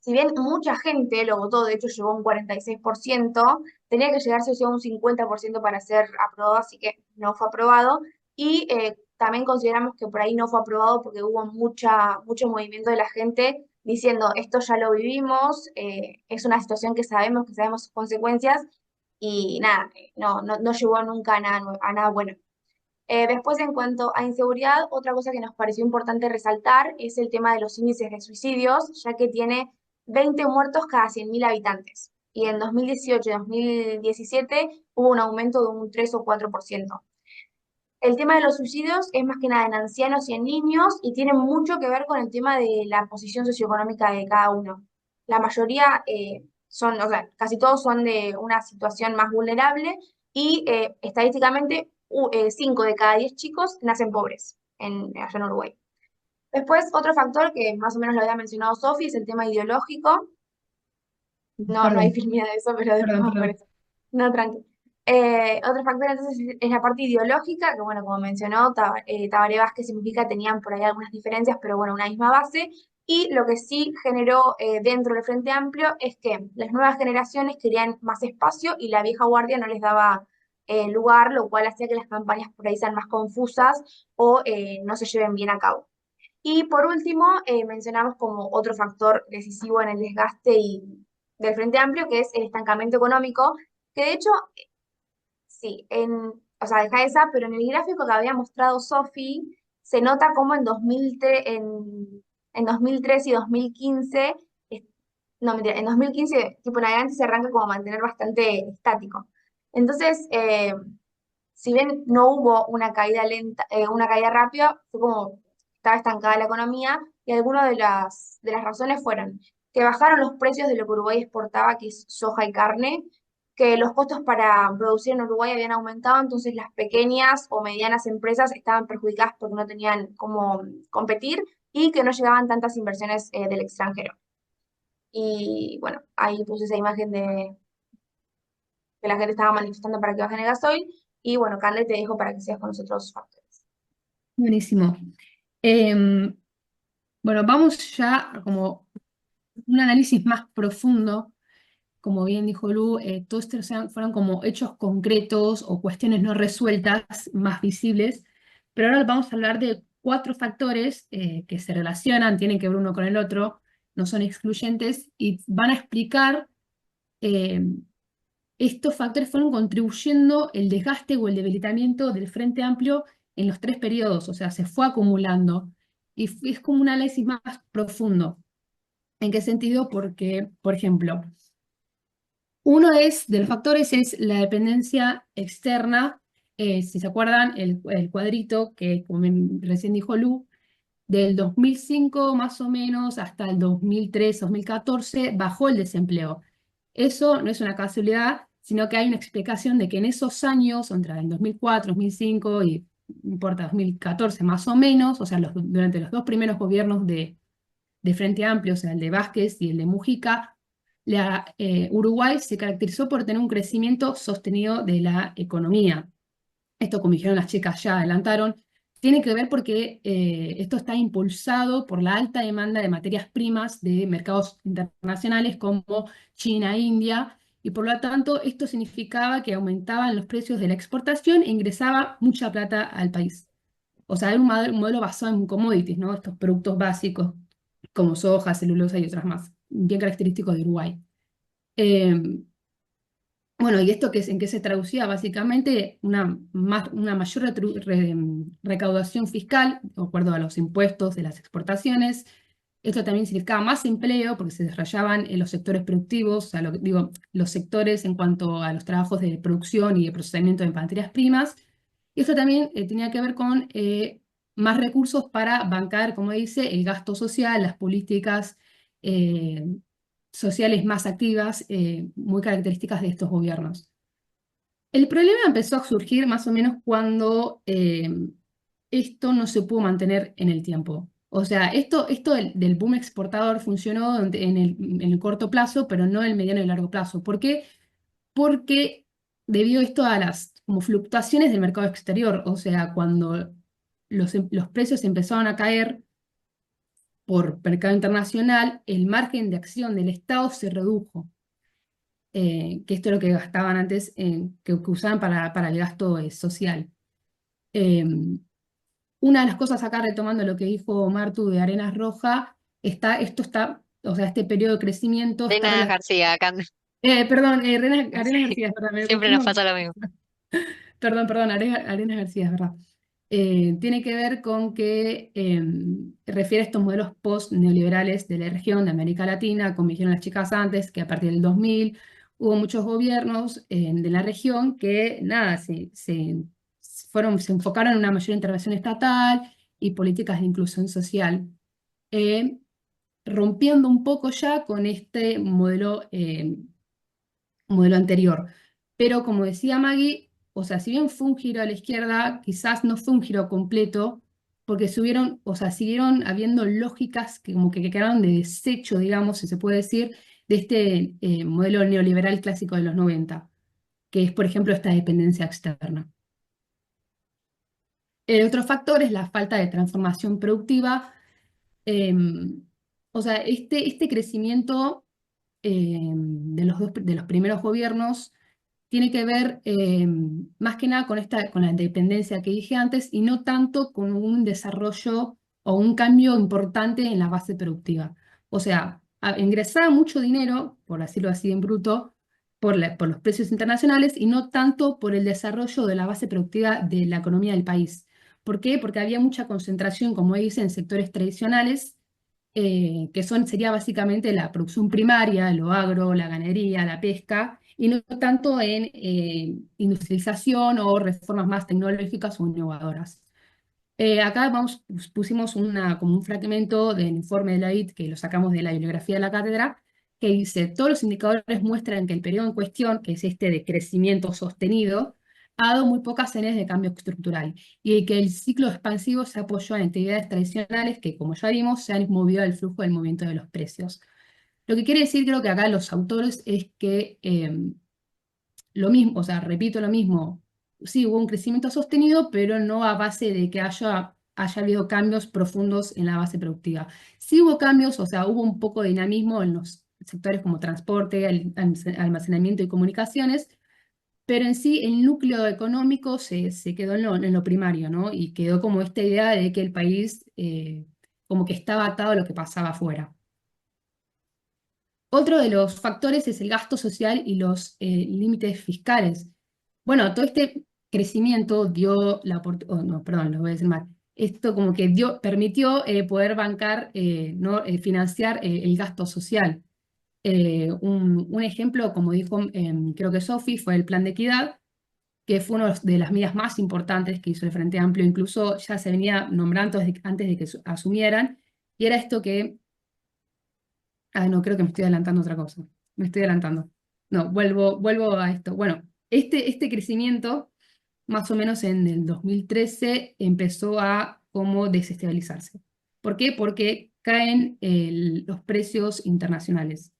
Si bien mucha gente lo votó, de hecho llegó a un 46%, tenía que llegarse a un 50% para ser aprobado, así que no fue aprobado. Y también consideramos que por ahí no fue aprobado porque hubo mucho movimiento de la gente diciendo, esto ya lo vivimos, es una situación que sabemos sus consecuencias, y nada, no llevó nunca a nada bueno. Después, en cuanto a inseguridad, otra cosa que nos pareció importante resaltar es el tema de los índices de suicidios, ya que tiene 20 muertos cada 100.000 habitantes. Y en 2018 y 2017 hubo un aumento de un 3 o 4%. El tema de los suicidios es más que nada en ancianos y en niños, y tiene mucho que ver con el tema de la posición socioeconómica de cada uno. La mayoría son, o sea, casi todos son de una situación más vulnerable, y estadísticamente 5 de cada 10 chicos nacen pobres allá en Uruguay. Después, otro factor que más o menos lo había mencionado Sofi es el tema ideológico. No hay Perdón, filmina de eso, pero después vamos por perdón. eso. No, tranqui. Otro factor entonces es la parte ideológica, que bueno, como mencionó Tabaré Vázquez y Mujica tenían por ahí algunas diferencias, pero bueno, una misma base. Y lo que sí generó dentro del Frente Amplio es que las nuevas generaciones querían más espacio y la vieja guardia no les daba lugar, lo cual hacía que las campañas por ahí sean más confusas o no se lleven bien a cabo. Y por último, mencionamos como otro factor decisivo en el desgaste del Frente Amplio, que es el estancamiento económico, que de hecho, sí, o sea, deja esa, pero en el gráfico que había mostrado Sofi, se nota como en 2013 y 2015, no, mentira, en 2015, tipo en adelante se arranca como a mantener bastante estático. Entonces, si bien no hubo una caída lenta, una caída rápida, fue como estaba estancada la economía, y algunas de las razones fueron que bajaron los precios de lo que Uruguay exportaba, que es soja y carne, que los costos para producir en Uruguay habían aumentado, entonces las pequeñas o medianas empresas estaban perjudicadas porque no tenían cómo competir, y que no llegaban tantas inversiones del extranjero. Y bueno, ahí puse esa imagen de que la gente estaba manifestando para que bajen el gasoil. Y bueno, Cande, te dejo para que sigas con los otros factores. Buenísimo. Em, bueno, vamos ya a como un análisis más profundo. Como bien dijo Lu, todos estos fueron como hechos concretos o cuestiones no resueltas, más visibles, pero ahora vamos a hablar de 4 factores que se relacionan, tienen que ver uno con el otro, no son excluyentes, y van a explicar estos factores fueron contribuyendo el desgaste o el debilitamiento del Frente Amplio en los 3 periodos, o sea, se fue acumulando, y es como un análisis más profundo. ¿En qué sentido? Porque, por ejemplo, uno de los factores es la dependencia externa. Si se acuerdan, el cuadrito que, como recién dijo Lu, del 2005 más o menos hasta el 2003, 2014, bajó el desempleo. Eso no es una casualidad, sino que hay una explicación de que en esos años, entre el 2004, 2005 y, no importa, 2014 más o menos, o sea, durante los dos primeros gobiernos de Frente Amplio, o sea, el de Vázquez y el de Mujica, Uruguay se caracterizó por tener un crecimiento sostenido de la economía. Esto, como dijeron las chicas, ya adelantaron, tiene que ver porque esto está impulsado por la alta demanda de materias primas de mercados internacionales como China, India, y por lo tanto esto significaba que aumentaban los precios de la exportación e ingresaba mucha plata al país. O sea, era un modelo basado en commodities, ¿no? Estos productos básicos como soja, celulosa y otras más, bien característicos de Uruguay. Eh, bueno, ¿y esto en qué se traducía? Básicamente una mayor recaudación fiscal, de acuerdo a los impuestos de las exportaciones. Esto también significaba más empleo, porque se desarrollaban en los sectores productivos, o sea, digo, los sectores en cuanto a los trabajos de producción y de procesamiento de materias primas. Y esto también tenía que ver con más recursos para bancar, como dice, el gasto social, las políticas eh, sociales más activas, muy características de estos gobiernos. El problema empezó a surgir más o menos cuando esto no se pudo mantener en el tiempo. O sea, esto del boom exportador funcionó en el corto plazo, pero no en el mediano y largo plazo. ¿Por qué? Porque debido a esto a las como fluctuaciones del mercado exterior, o sea, cuando los precios empezaron a caer por mercado internacional, el margen de acción del Estado se redujo. Que esto es lo que gastaban antes, que usaban para el gasto social. Una de las cosas acá, retomando lo que dijo Martu de Arenas Roja, o sea, este periodo de crecimiento está Arenas García, acá. perdón, Arenas Sí, García, es verdad, me siempre nos confundo. pasa lo mismo. Perdón, Arenas García, es verdad. Tiene que ver con que refiere a estos modelos post-neoliberales de la región de América Latina, como dijeron las chicas antes, que a partir del 2000 hubo muchos gobiernos de la región que, nada, se enfocaron en una mayor intervención estatal y políticas de inclusión social, eh, rompiendo un poco ya con este modelo anterior. Pero como decía Maggie, o sea, si bien fue un giro a la izquierda, quizás no fue un giro completo, porque siguieron habiendo lógicas que como que quedaron de desecho, digamos, si se puede decir, de este modelo neoliberal clásico de los 90, que es, por ejemplo, esta dependencia externa. El otro factor es la falta de transformación productiva. O sea, este crecimiento de los primeros gobiernos tiene que ver más que nada con la independencia que dije antes y no tanto con un desarrollo o un cambio importante en la base productiva. O sea, ingresaba mucho dinero, por decirlo así en bruto, por los precios internacionales y no tanto por el desarrollo de la base productiva de la economía del país. ¿Por qué? Porque había mucha concentración, como dice, en sectores tradicionales que sería básicamente la producción primaria, lo agro, la ganadería, la pesca, y no tanto en industrialización o reformas más tecnológicas o innovadoras. Acá pusimos como un fragmento del informe de la IT, que lo sacamos de la bibliografía de la cátedra, que dice, todos los indicadores muestran que el periodo en cuestión, que es este de crecimiento sostenido, ha dado muy pocas señales de cambio estructural, y que el ciclo expansivo se apoyó en actividades tradicionales que, como ya vimos, se han movido al flujo del movimiento de los precios. Lo que quiere decir, creo que acá los autores, es que lo mismo, o sea, repito lo mismo, sí hubo un crecimiento sostenido, pero no a base de que haya habido cambios profundos en la base productiva. Sí hubo cambios, o sea, hubo un poco de dinamismo en los sectores como transporte, almacenamiento y comunicaciones, pero en sí el núcleo económico se quedó en lo primario, ¿no? Y quedó como esta idea de que el país como que estaba atado a lo que pasaba afuera. Otro de los factores es el gasto social y los límites fiscales. Bueno, todo este crecimiento dio no, perdón, lo voy a decir mal. esto como que permitió poder bancar, ¿no? Financiar el gasto social. Un ejemplo, como dijo creo que Sofi, fue el Plan de Equidad, que fue una de las medidas más importantes que hizo el Frente Amplio, incluso ya se venía nombrando antes de que asumieran, y era esto que, no, creo que me estoy adelantando a otra cosa, me estoy adelantando. No, vuelvo a esto. Bueno, este crecimiento, más o menos en el 2013, empezó a como desestabilizarse. ¿Por qué? Porque caen los precios internacionales.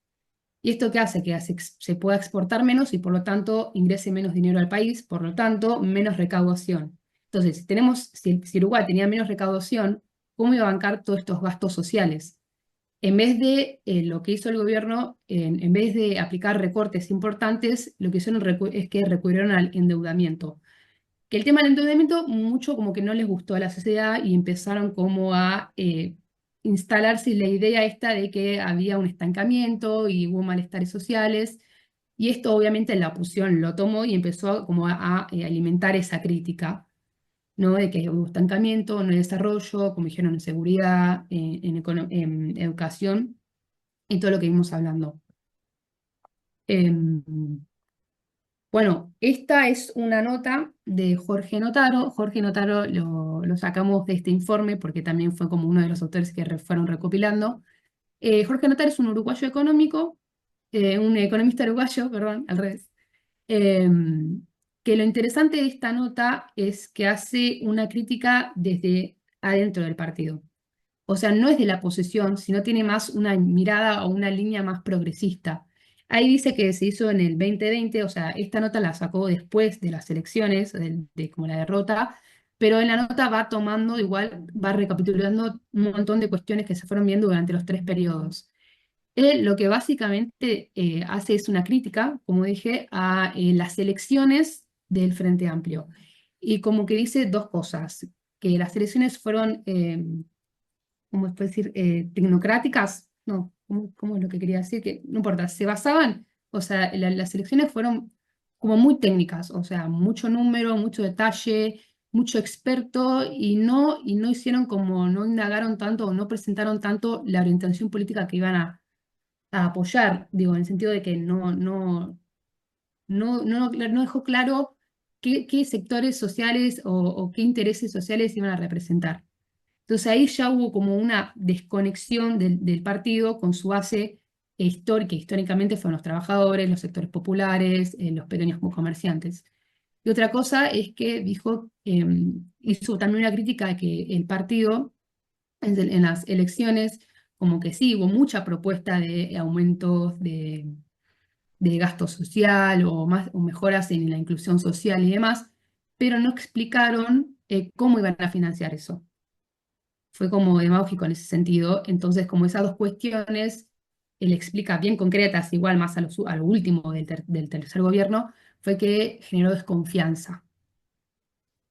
¿Y esto qué hace? Que se pueda exportar menos y por lo tanto ingrese menos dinero al país, por lo tanto menos recaudación. Entonces, si Uruguay tenía menos recaudación, ¿cómo iba a bancar todos estos gastos sociales? En vez de lo que hizo el gobierno, en vez de aplicar recortes importantes, lo que hicieron es que recurrieron al endeudamiento. Que el tema del endeudamiento mucho como que no les gustó a la sociedad y empezaron como a instalarse la idea esta de que había un estancamiento y hubo malestares sociales. Y esto obviamente la oposición lo tomó y empezó como a alimentar esa crítica, ¿no? De que hubo estancamiento, no hay desarrollo, como dijeron, en seguridad, en educación y todo lo que vimos hablando. Em, Bueno, esta es una nota de Jorge Notaro. Jorge Notaro lo sacamos de este informe porque también fue como uno de los autores que fueron recopilando. Jorge Notaro es un uruguayo económico, un economista uruguayo, perdón, al revés. Que lo interesante de esta nota es que hace una crítica desde adentro del partido. O sea, no es de la posesión, sino tiene más una mirada o una línea más progresista. Ahí dice que se hizo en el 2020, o sea, esta nota la sacó después de las elecciones, como la derrota, pero en la nota va tomando, igual va recapitulando un montón de cuestiones que se fueron viendo durante los 3 periodos. Él lo que básicamente hace es una crítica, como dije, a las elecciones del Frente Amplio. Y como que dice dos cosas, que las elecciones fueron ¿cómo se puede decir? Tecnocráticas, no, ¿cómo es lo que quería decir? Que no importa, se basaban, o sea, las elecciones fueron como muy técnicas, o sea, mucho número, mucho detalle, mucho experto, y no hicieron como, no indagaron tanto o no presentaron tanto la orientación política que iban a apoyar, digo, en el sentido de que no dejó claro qué sectores sociales o qué intereses sociales iban a representar. Entonces ahí ya hubo como una desconexión del partido con su base histórica, que históricamente fueron los trabajadores, los sectores populares, los pequeños comerciantes. Y otra cosa es que dijo, hizo también una crítica de que el partido en las elecciones, como que sí, hubo mucha propuesta de aumentos de gasto social o mejoras en la inclusión social y demás, pero no explicaron cómo iban a financiar eso. Fue como demagógico en ese sentido. Entonces, como esas dos cuestiones, él explica bien concretas, igual más a lo último del tercer gobierno, fue que generó desconfianza,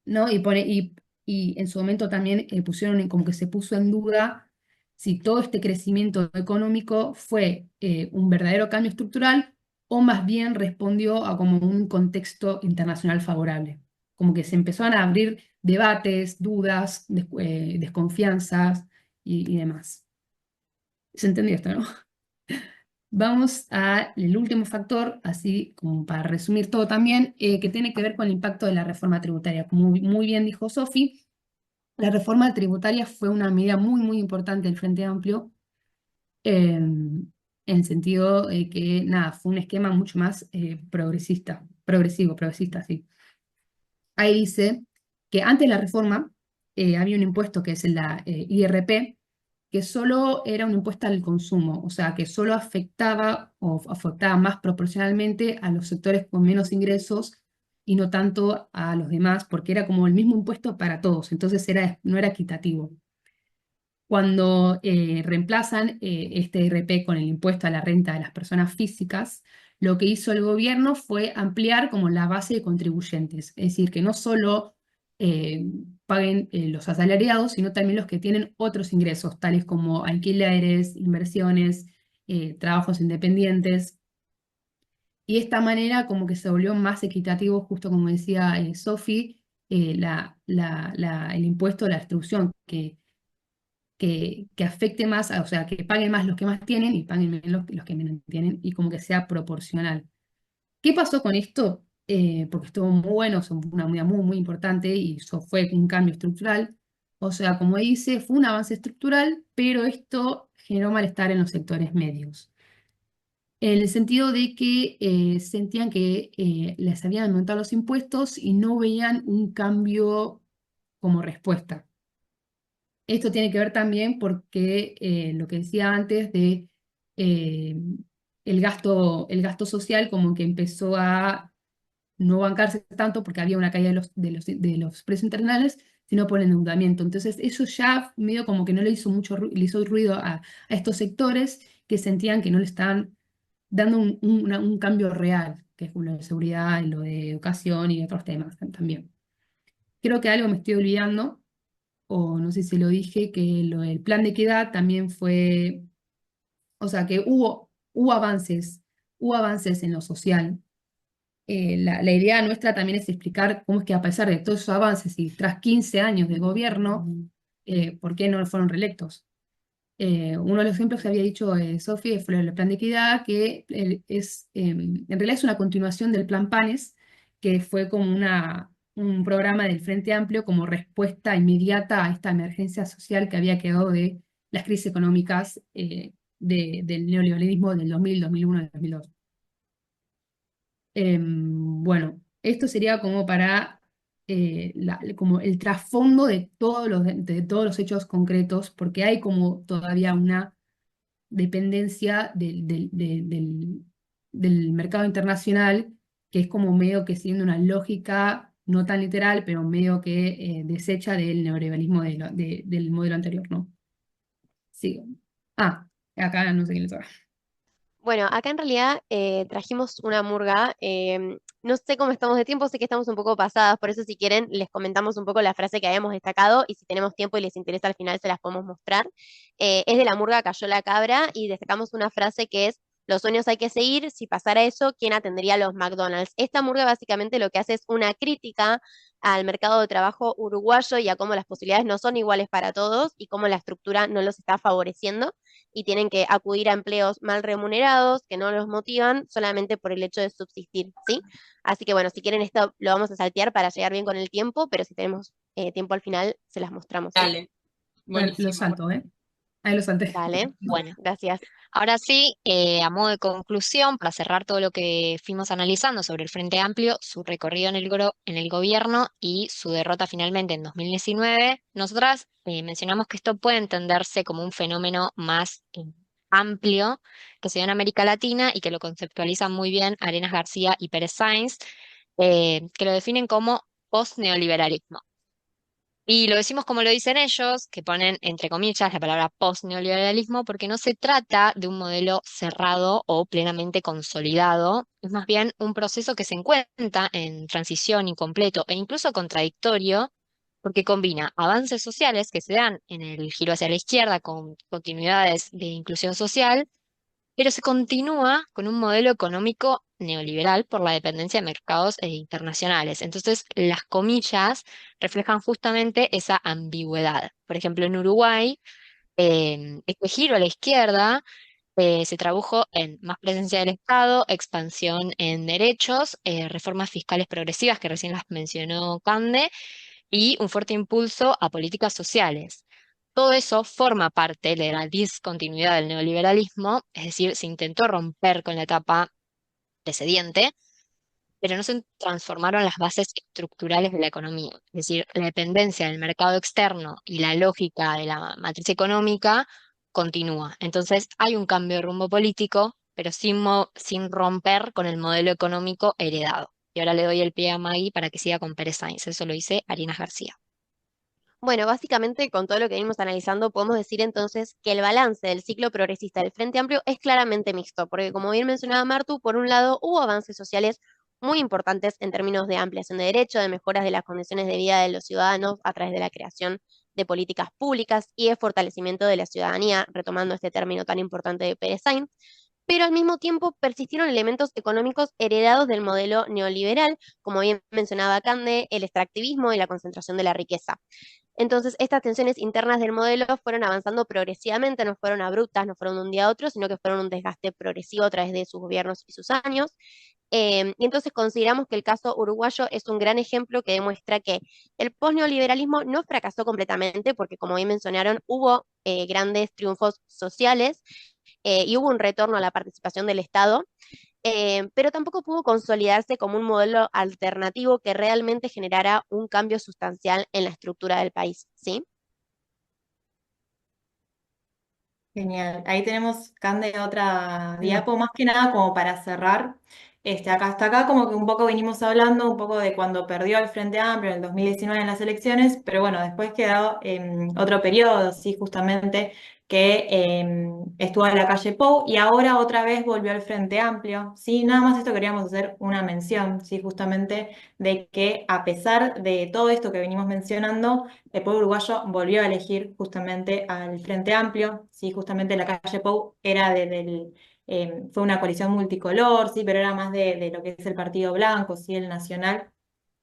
¿no? Y en su momento también pusieron como que se puso en duda si todo este crecimiento económico fue un verdadero cambio estructural o más bien respondió a como un contexto internacional favorable. Como que se empezaron a abrir debates, dudas, desconfianzas y demás. ¿Se entendió esto, no? Vamos al último factor, así como para resumir todo también, que tiene que ver con el impacto de la reforma tributaria. Como muy bien dijo Sofi, la reforma tributaria fue una medida muy, muy importante del Frente Amplio, en el sentido de que, nada, fue un esquema mucho más progresista, sí. Ahí dice que antes de la reforma había un impuesto que es la IRP, que solo era un impuesto al consumo, o sea, que solo afectaba más proporcionalmente a los sectores con menos ingresos y no tanto a los demás, porque era como el mismo impuesto para todos, entonces no era equitativo. Cuando reemplazan este IRP con el impuesto a la renta de las personas físicas, lo que hizo el gobierno fue ampliar como la base de contribuyentes, es decir, que no solo paguen los asalariados, sino también los que tienen otros ingresos, tales como alquileres, inversiones, trabajos independientes. Y de esta manera como que se volvió más equitativo, justo como decía Sofi, el impuesto, la distribución, que afecte más, o sea, que paguen más los que más tienen y paguen menos los que menos tienen, y como que sea proporcional. ¿Qué pasó con esto? Porque estuvo muy bueno, fue una medida muy, muy importante y eso fue un cambio estructural. O sea, como dice, fue un avance estructural, pero esto generó malestar en los sectores medios. En el sentido de que sentían que les habían aumentado los impuestos y no veían un cambio como respuesta. Esto tiene que ver también porque lo que decía antes de eh, el gasto social como que empezó a no bancarse tanto porque había una caída de los precios internacionales, sino por el endeudamiento. Entonces eso ya medio como que no le hizo le hizo ruido a estos sectores que sentían que no le estaban dando un cambio real, que es lo de seguridad, y lo de educación y otros temas también. Creo que algo me estoy olvidando, o no sé si lo dije, que lo del plan de equidad también fue, o sea, que hubo avances en lo social. La idea nuestra también es explicar cómo es que a pesar de todos esos avances y tras 15 años de gobierno, ¿por qué no fueron reelectos? Uno de los ejemplos que había dicho Sofi fue el plan de equidad, que en realidad es una continuación del plan PANES, que fue como un programa del Frente Amplio como respuesta inmediata a esta emergencia social que había quedado de las crisis económicas del neoliberalismo del 2000, 2001 y 2002. Bueno, esto sería como para como el trasfondo de todos los hechos concretos, porque hay como todavía una dependencia del mercado internacional, que es como medio que siendo una lógica no tan literal, pero medio que desecha del neoliberalismo del modelo anterior, ¿no? Sí. Acá no sé quién le toca. Bueno, acá en realidad trajimos una murga. No sé cómo estamos de tiempo, sé que estamos un poco pasadas, por eso si quieren les comentamos un poco la frase que habíamos destacado y si tenemos tiempo y les interesa al final se las podemos mostrar. Es de la murga Cayó la cabra y destacamos una frase que es: los sueños hay que seguir, si pasara eso, ¿quién atendería a los McDonald's? Esta murga básicamente lo que hace es una crítica al mercado de trabajo uruguayo y a cómo las posibilidades no son iguales para todos y cómo la estructura no los está favoreciendo y tienen que acudir a empleos mal remunerados que no los motivan solamente por el hecho de subsistir, ¿sí? Así que bueno, si quieren esto lo vamos a saltear para llegar bien con el tiempo, pero si tenemos tiempo al final se las mostramos, ¿sí? Dale, Lo buenísimo. salto, ¿eh? Ahí lo salté. Dale, bueno, gracias. Ahora sí, a modo de conclusión, para cerrar todo lo que fuimos analizando sobre el Frente Amplio, su recorrido en el gobierno y su derrota finalmente en 2019, nosotras mencionamos que esto puede entenderse como un fenómeno más amplio que se dio en América Latina y que lo conceptualizan muy bien Arenas García y Pérez Sainz, que lo definen como post-neoliberalismo. Y lo decimos como lo dicen ellos, que ponen entre comillas la palabra post-neoliberalismo, porque no se trata de un modelo cerrado o plenamente consolidado, es más bien un proceso que se encuentra en transición incompleto e incluso contradictorio, porque combina avances sociales que se dan en el giro hacia la izquierda con continuidades de inclusión social, pero se continúa con un modelo económico neoliberal por la dependencia de mercados internacionales. Entonces, las comillas reflejan justamente esa ambigüedad. Por ejemplo, en Uruguay, este giro a la izquierda se tradujo en más presencia del Estado, expansión en derechos, reformas fiscales progresivas, que recién las mencionó Cande, y un fuerte impulso a políticas sociales. Todo eso forma parte de la discontinuidad del neoliberalismo, es decir, se intentó romper con la etapa precedente, pero no se transformaron las bases estructurales de la economía. Es decir, la dependencia del mercado externo y la lógica de la matriz económica continúa. Entonces, hay un cambio de rumbo político, pero sin romper con el modelo económico heredado. Y ahora le doy el pie a Maggie para que siga con Pérez Sainz. Eso lo dice Arenas García. Bueno, básicamente con todo lo que venimos analizando, podemos decir entonces que el balance del ciclo progresista del Frente Amplio es claramente mixto, porque como bien mencionaba Martu, por un lado hubo avances sociales muy importantes en términos de ampliación de derechos, de mejoras de las condiciones de vida de los ciudadanos a través de la creación de políticas públicas y de fortalecimiento de la ciudadanía, retomando este término tan importante de Pérez Sainz. pero al mismo tiempo persistieron elementos económicos heredados del modelo neoliberal, como bien mencionaba Cande, el extractivismo y la concentración de la riqueza. Entonces, estas tensiones internas del modelo fueron avanzando progresivamente, no fueron abruptas, no fueron de un día a otro, sino que fueron un desgaste progresivo a través de sus gobiernos y sus años. Y entonces consideramos que el caso uruguayo es un gran ejemplo que demuestra que el posneoliberalismo no fracasó completamente, porque como bien mencionaron, hubo grandes triunfos sociales y hubo un retorno a la participación del Estado, pero tampoco pudo consolidarse como un modelo alternativo que realmente generara un cambio sustancial en la estructura del país, ¿sí? Genial. Ahí tenemos, Cande, otra diapo, más que nada como para cerrar. Hasta acá como que un poco vinimos hablando un poco de cuando perdió el Frente Amplio en el 2019 en las elecciones, pero bueno, después quedó otro periodo, sí, justamente, que estuvo en la calle Pou y ahora otra vez volvió al Frente Amplio. Sí, nada más esto queríamos hacer una mención, sí, justamente de que a pesar de todo esto que venimos mencionando, el pueblo uruguayo volvió a elegir justamente al Frente Amplio, sí, justamente la calle Pou era fue una coalición multicolor, sí, pero era más de lo que es el Partido Blanco, sí, el Nacional,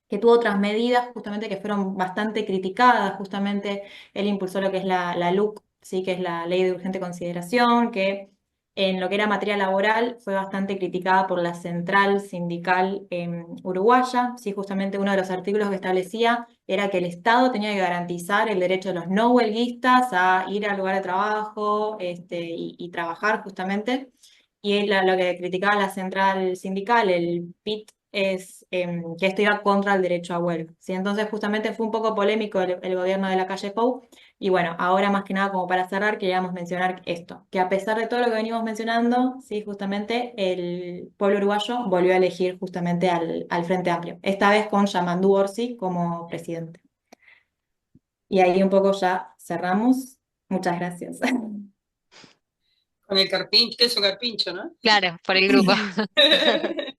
que tuvo otras medidas justamente que fueron bastante criticadas, justamente él impulsó lo que es la LUC, sí, que es la Ley de Urgente Consideración, que en lo que era materia laboral fue bastante criticada por la central sindical uruguaya, sí, justamente uno de los artículos que establecía era que el Estado tenía que garantizar el derecho de los no huelguistas a ir al lugar de trabajo y trabajar justamente. Y lo que criticaba la central sindical, el PIT, es que esto iba contra el derecho a huelga, ¿sí? Entonces justamente fue un poco polémico el gobierno de la calle Pou. Y bueno, ahora más que nada como para cerrar queríamos mencionar esto, que a pesar de todo lo que venimos mencionando, sí, justamente el pueblo uruguayo volvió a elegir justamente al Frente Amplio, esta vez con Yamandú Orsi como presidente. Y ahí un poco ya cerramos. Muchas gracias. Con el carpincho, queso carpincho, ¿no? Claro, por el grupo.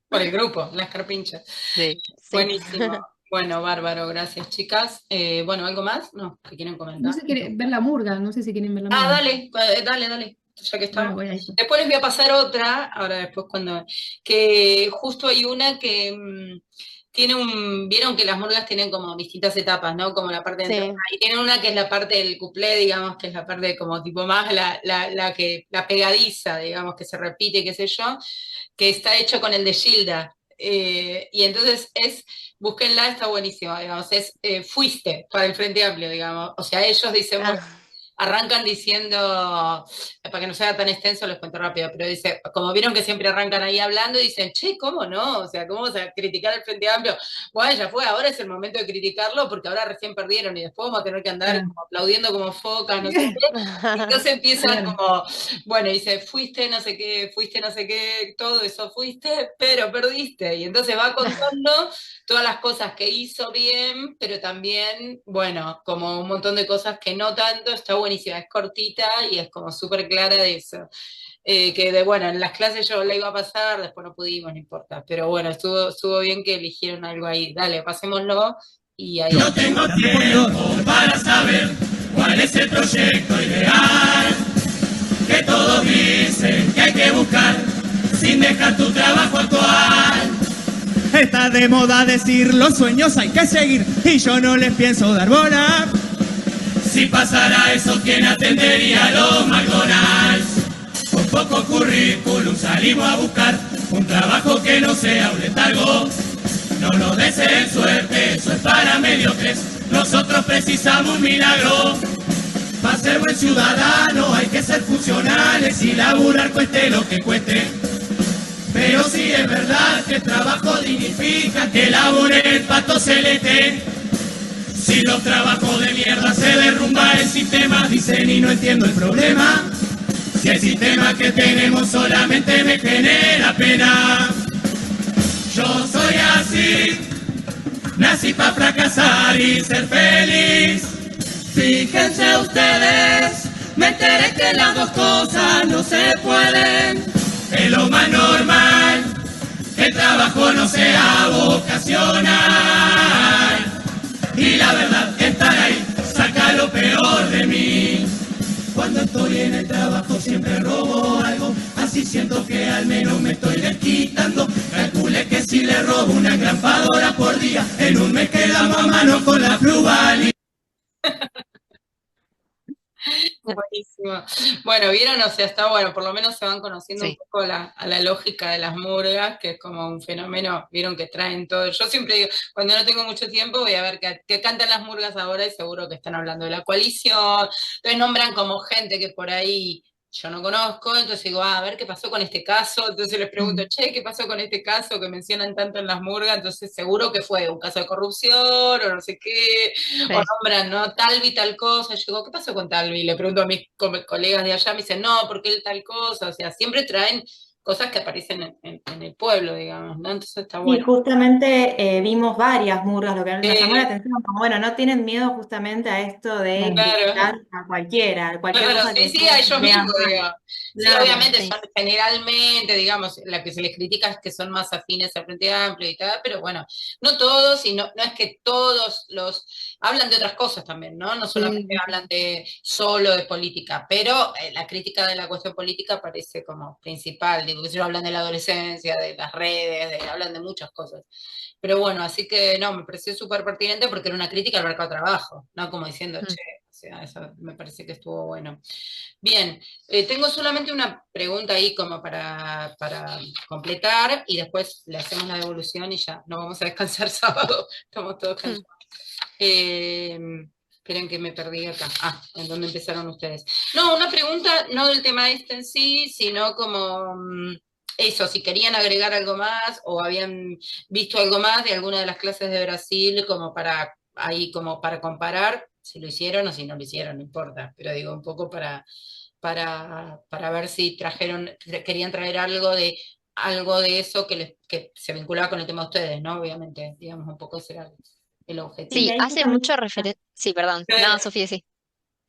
Por el grupo, las carpinchas. Sí. Buenísimo. Bueno, bárbaro, gracias, chicas. Bueno, ¿algo más? No, ¿qué quieren comentar? No sé, ver la murga, no sé si quieren ver la murga. Dale, ya que estamos. Bueno, voy a eso. Después les voy a pasar otra, ahora después que justo hay una que tiene vieron que las murgas tienen como distintas etapas, ¿no? Como la parte de entrada. Y tiene una que es la parte del cuplé, digamos, que es la parte como tipo más la pegadiza, digamos, que se repite, qué sé yo, que está hecho con el de Gilda. Y entonces búsquenla, está buenísima, digamos, fuiste para el Frente Amplio, digamos. O sea, ellos dicen, arrancan diciendo, para que no sea tan extenso, les cuento rápido, pero dice, como vieron que siempre arrancan ahí hablando, dicen, che, ¿cómo no? O sea, ¿cómo vas a criticar al Frente Amplio? Bueno, ya fue, ahora es el momento de criticarlo, porque ahora recién perdieron, y después vamos a tener que andar como aplaudiendo como focas, no sé qué. Y entonces empiezan como, bueno, dice, fuiste no sé qué, todo eso fuiste, pero perdiste. Y entonces va contando todas las cosas que hizo bien, pero también, bueno, como un montón de cosas que no tanto. Está buenísima, es cortita y es como súper clara de eso. Bueno, en las clases yo la iba a pasar, después no pudimos, no importa. Pero bueno, estuvo bien que eligieron algo ahí. Dale, pasémoslo y ahí. No tengo tiempo para saber cuál es el proyecto ideal que todos dicen que hay que buscar sin dejar tu trabajo actual. Está de moda decir los sueños hay que seguir y yo no les pienso dar bola. Si pasara eso, ¿quién atendería los McDonald's? Con poco currículum salimos a buscar un trabajo que no sea un letargo. No nos deseen suerte, eso es para mediocres. Nosotros precisamos un milagro. Para ser buen ciudadano hay que ser funcionales y laburar cueste lo que cueste. Pero sí es verdad que el trabajo dignifica, que labure el pato celeste. Si los trabajos de mierda se derrumba el sistema, dicen y no entiendo el problema. Si el sistema que tenemos solamente me genera pena. Yo soy así, nací para fracasar y ser feliz. Fíjense ustedes, me enteré que las dos cosas no se pueden. Es lo más normal, que el trabajo no sea vocacional. Y la verdad, estar ahí saca lo peor de mí. Cuando estoy en el trabajo siempre robo algo, así si siento que al menos me estoy desquitando. Calcule que si le robo una engrampadora por día, en un mes quedamos a mano con la plusvalía. Buenísimo. Bueno, vieron, o sea, está bueno, por lo menos se van conociendo un Sí. poco a la lógica de las murgas, que es como un fenómeno, vieron que traen todo. Yo siempre digo, cuando no tengo mucho tiempo, voy a ver qué cantan las murgas ahora y seguro que están hablando de la coalición. Entonces nombran como gente que por ahí yo no conozco, entonces digo, a ver qué pasó con este caso. Entonces les pregunto, che, ¿qué pasó con este caso que mencionan tanto en las murgas? Entonces seguro que fue un caso de corrupción o no sé qué. O Sí. nombran, ¿no? Talvi tal cosa. Yo digo, ¿qué pasó con Talvi? Le pregunto a mis colegas de allá, me dicen, no, porque él tal cosa. O sea, siempre traen cosas que aparecen en el pueblo, digamos, ¿no? Entonces está Y bueno. justamente vimos varias murgas, lo que nos llamó la Eh, atención, como bueno, no tienen miedo justamente a esto de claro, criticar a cualquiera, cualquier claro, cosa que sí, sí, a ellos vean mismos, mal. digo. Sí, Claro. obviamente Sí. son generalmente, digamos, la que se les critica es que son más afines al Frente Amplio y tal, pero bueno, no todos, y no es que todos hablan de otras cosas también, ¿no? No solamente Sí. hablan solo de política, pero la crítica de la cuestión política parece como principal, digo, que si no hablan de la adolescencia, de las redes, hablan de muchas cosas. Pero bueno, así que no, me pareció súper pertinente porque era una crítica al mercado de trabajo, ¿no? Como diciendo, Mm. che, o sea, eso me parece que estuvo bueno. Bien, tengo solamente una pregunta ahí como para completar y después le hacemos la devolución y ya, no vamos a descansar sábado, estamos todos Mm. cansados. Esperen que me perdí acá. ¿En dónde empezaron ustedes? No, una pregunta, no del tema este en sí, sino como eso, si querían agregar algo más o habían visto algo más de alguna de las clases de Brasil como para ahí como para comparar, si lo hicieron o si no lo hicieron, no importa, pero digo un poco para ver si querían traer algo de eso que se vinculaba con el tema de ustedes, ¿no? Obviamente, digamos, un poco ese era el Sí, objetivo. Sí, ahí hace justamente. mucho referencia. Sí, perdón. No, Sofía, sí.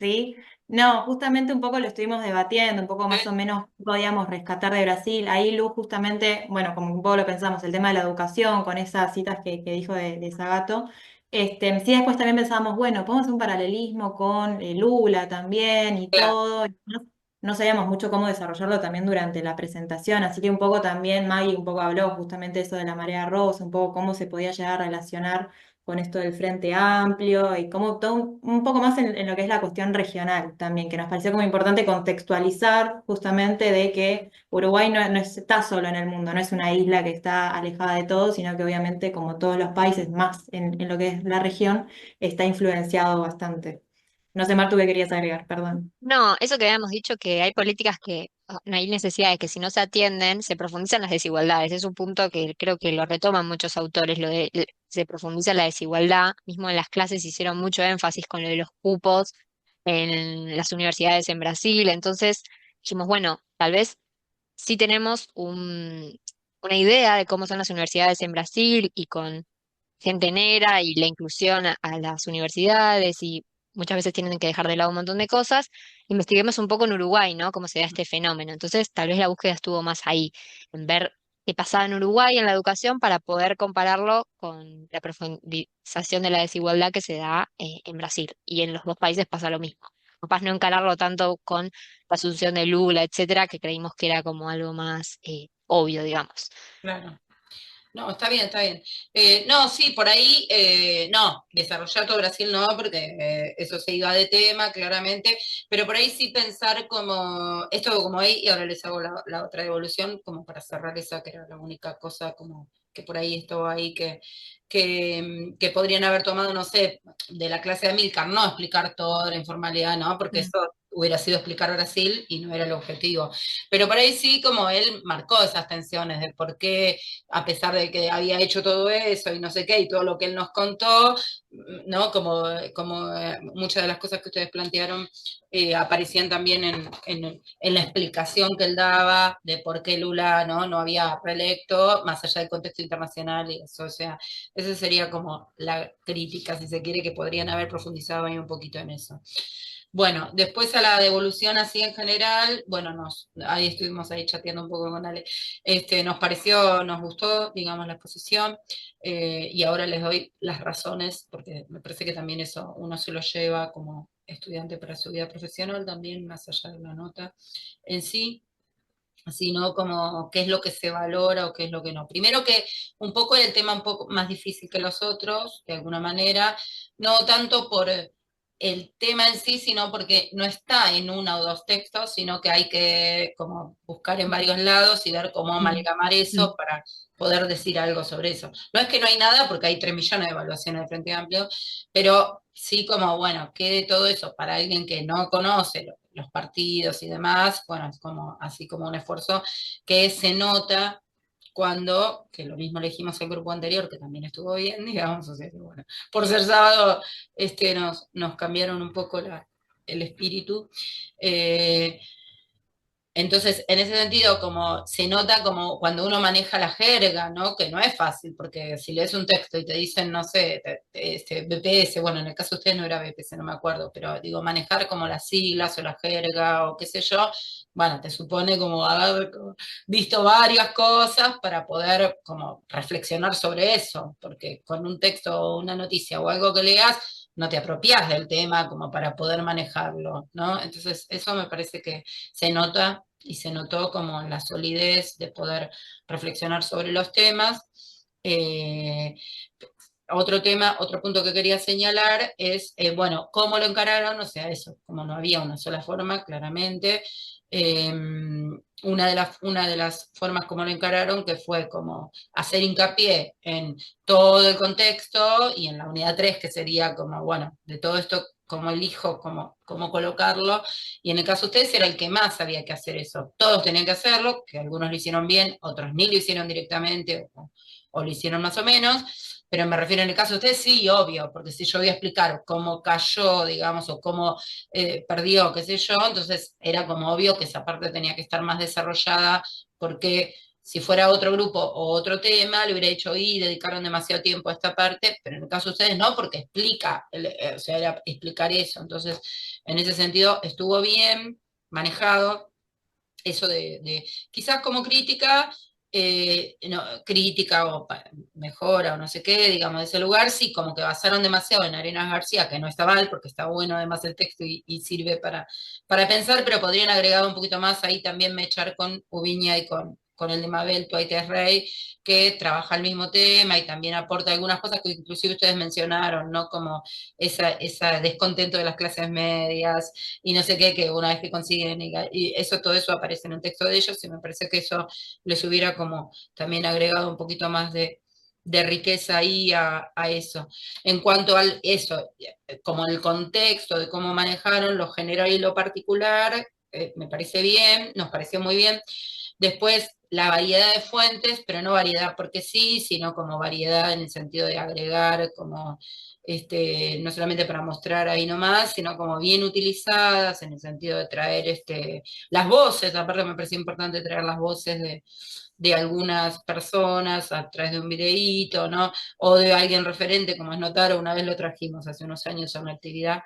Sí, no, justamente un poco lo estuvimos debatiendo, un poco más o menos qué podíamos rescatar de Brasil. Ahí Lu justamente, bueno, como un poco lo pensamos, el tema de la educación, con esas citas que dijo de Sagato. Sí, después también pensábamos, bueno, podemos hacer un paralelismo con Lula también y Claro, todo. Y no sabíamos mucho cómo desarrollarlo también durante la presentación, así que un poco también Maggie un poco habló justamente eso de la marea rosa, un poco cómo se podía llegar a relacionar con esto del Frente Amplio y como todo un poco más en lo que es la cuestión regional también, que nos pareció como importante contextualizar justamente de que Uruguay no está solo en el mundo, no es una isla que está alejada de todo, sino que obviamente como todos los países más en lo que es la región, está influenciado bastante. No sé, Martu, ¿qué querías agregar? Perdón. No, eso que habíamos dicho que hay políticas que no hay necesidad de que si no se atienden, se profundizan las desigualdades. Es un punto que creo que lo retoman muchos autores, se profundiza la desigualdad. Mismo en las clases hicieron mucho énfasis con lo de los cupos en las universidades en Brasil. Entonces dijimos, bueno, tal vez sí tenemos una idea de cómo son las universidades en Brasil y con gente negra y la inclusión a las universidades y muchas veces tienen que dejar de lado un montón de cosas, investiguemos un poco en Uruguay, ¿no? Cómo se da este fenómeno. Entonces, tal vez la búsqueda estuvo más ahí, en ver qué pasaba en Uruguay en la educación para poder compararlo con la profundización de la desigualdad que se da en Brasil. Y en los dos países pasa lo mismo. Capaz no encararlo tanto con la asunción de Lula, etcétera, que creímos que era como algo más obvio, digamos. claro. No, está bien, está bien. No, sí, por ahí, no, desarrollar todo Brasil no, porque eso se iba de tema, claramente, pero por ahí sí pensar como, esto como ahí, y ahora les hago la otra devolución, como para cerrar esa, que era la única cosa como que por ahí estaba ahí que podrían haber tomado, no sé, de la clase de Amílcar, no explicar toda la informalidad, ¿no? Porque eso hubiera sido explicar Brasil y no era el objetivo. Pero por ahí sí, como él marcó esas tensiones de por qué a pesar de que había hecho todo eso y no sé qué, y todo lo que él nos contó, ¿no? Como muchas de las cosas que ustedes plantearon aparecían también en la explicación que él daba de por qué Lula no había reelecto, más allá del contexto internacional y eso, o sea, esa sería como la crítica, si se quiere, que podrían haber profundizado ahí un poquito en eso. Bueno, después a la devolución así en general, bueno, ahí estuvimos ahí chateando un poco con Ale, nos gustó, digamos, la exposición, y ahora les doy las razones, porque me parece que también eso uno se lo lleva como estudiante para su vida profesional, también más allá de una nota en sí. sino como qué es lo que se valora o qué es lo que no. Primero que un poco el tema un poco más difícil que los otros, de alguna manera, no tanto por el tema en sí, sino porque no está en uno o dos textos, sino que hay que como buscar en varios lados y ver cómo amalgamar eso para poder decir algo sobre eso. No es que no hay nada, porque hay 3 millones de evaluaciones de Frente Amplio, pero sí como, bueno, quede todo eso para alguien que no conoce los partidos y demás, bueno, es como así como un esfuerzo que se nota cuando, que lo mismo le dijimos al grupo anterior, que también estuvo bien, digamos, o sea, que bueno, por ser sábado nos cambiaron un poco el espíritu. Entonces, en ese sentido, como se nota como cuando uno maneja la jerga, ¿no? Que no es fácil, porque si lees un texto y te dicen, no sé, BPS, bueno, en el caso de ustedes no era BPS, no me acuerdo, pero digo, manejar como las siglas o la jerga o qué sé yo, bueno, te supone como haber visto varias cosas para poder como reflexionar sobre eso, porque con un texto o una noticia o algo que leas, no te apropias del tema como para poder manejarlo, ¿no? Entonces, eso me parece que se nota y se notó como la solidez de poder reflexionar sobre los temas. Otro tema, otro punto que quería señalar es, bueno, cómo lo encararon, o sea, eso, como no había una sola forma, claramente, una de las formas como lo encararon, que fue como hacer hincapié en todo el contexto y en la unidad 3, que sería como, bueno, de todo esto, cómo elijo, cómo colocarlo, y en el caso de ustedes era el que más había que hacer eso. Todos tenían que hacerlo, que algunos lo hicieron bien, otros ni lo hicieron directamente, o lo hicieron más o menos, pero me refiero en el caso de ustedes, sí, obvio, porque si yo voy a explicar cómo cayó, digamos, o cómo perdió, qué sé yo, entonces era como obvio que esa parte tenía que estar más desarrollada, porque si fuera otro grupo o otro tema, le hubiera dicho, y dedicaron demasiado tiempo a esta parte, pero en el caso de ustedes no, porque explica, o sea, era explicar eso. Entonces, en ese sentido, estuvo bien manejado eso quizás como crítica, crítica o mejora o no sé qué, digamos, de ese lugar, sí, como que basaron demasiado en Arenas García, que no está mal, porque está bueno además el texto y sirve para pensar, pero podrían agregar un poquito más ahí también mechar con Ubiña y con el de Mabel Tuaites Rey, que trabaja el mismo tema y también aporta algunas cosas que inclusive ustedes mencionaron, ¿no? Como esa descontento de las clases medias y no sé qué, que una vez que consiguen, y eso, todo eso aparece en un texto de ellos, y me parece que eso les hubiera como también agregado un poquito más de riqueza ahí a eso. En cuanto a eso, como el contexto de cómo manejaron lo general y lo particular, me parece bien, nos pareció muy bien. Después, la variedad de fuentes, pero no variedad porque sí, sino como variedad en el sentido de agregar como no solamente para mostrar ahí nomás, sino como bien utilizadas en el sentido de traer las voces. Aparte me pareció importante traer las voces de algunas personas a través de un videíto, ¿no? O de alguien referente, como es Notaro, una vez lo trajimos hace unos años a una actividad,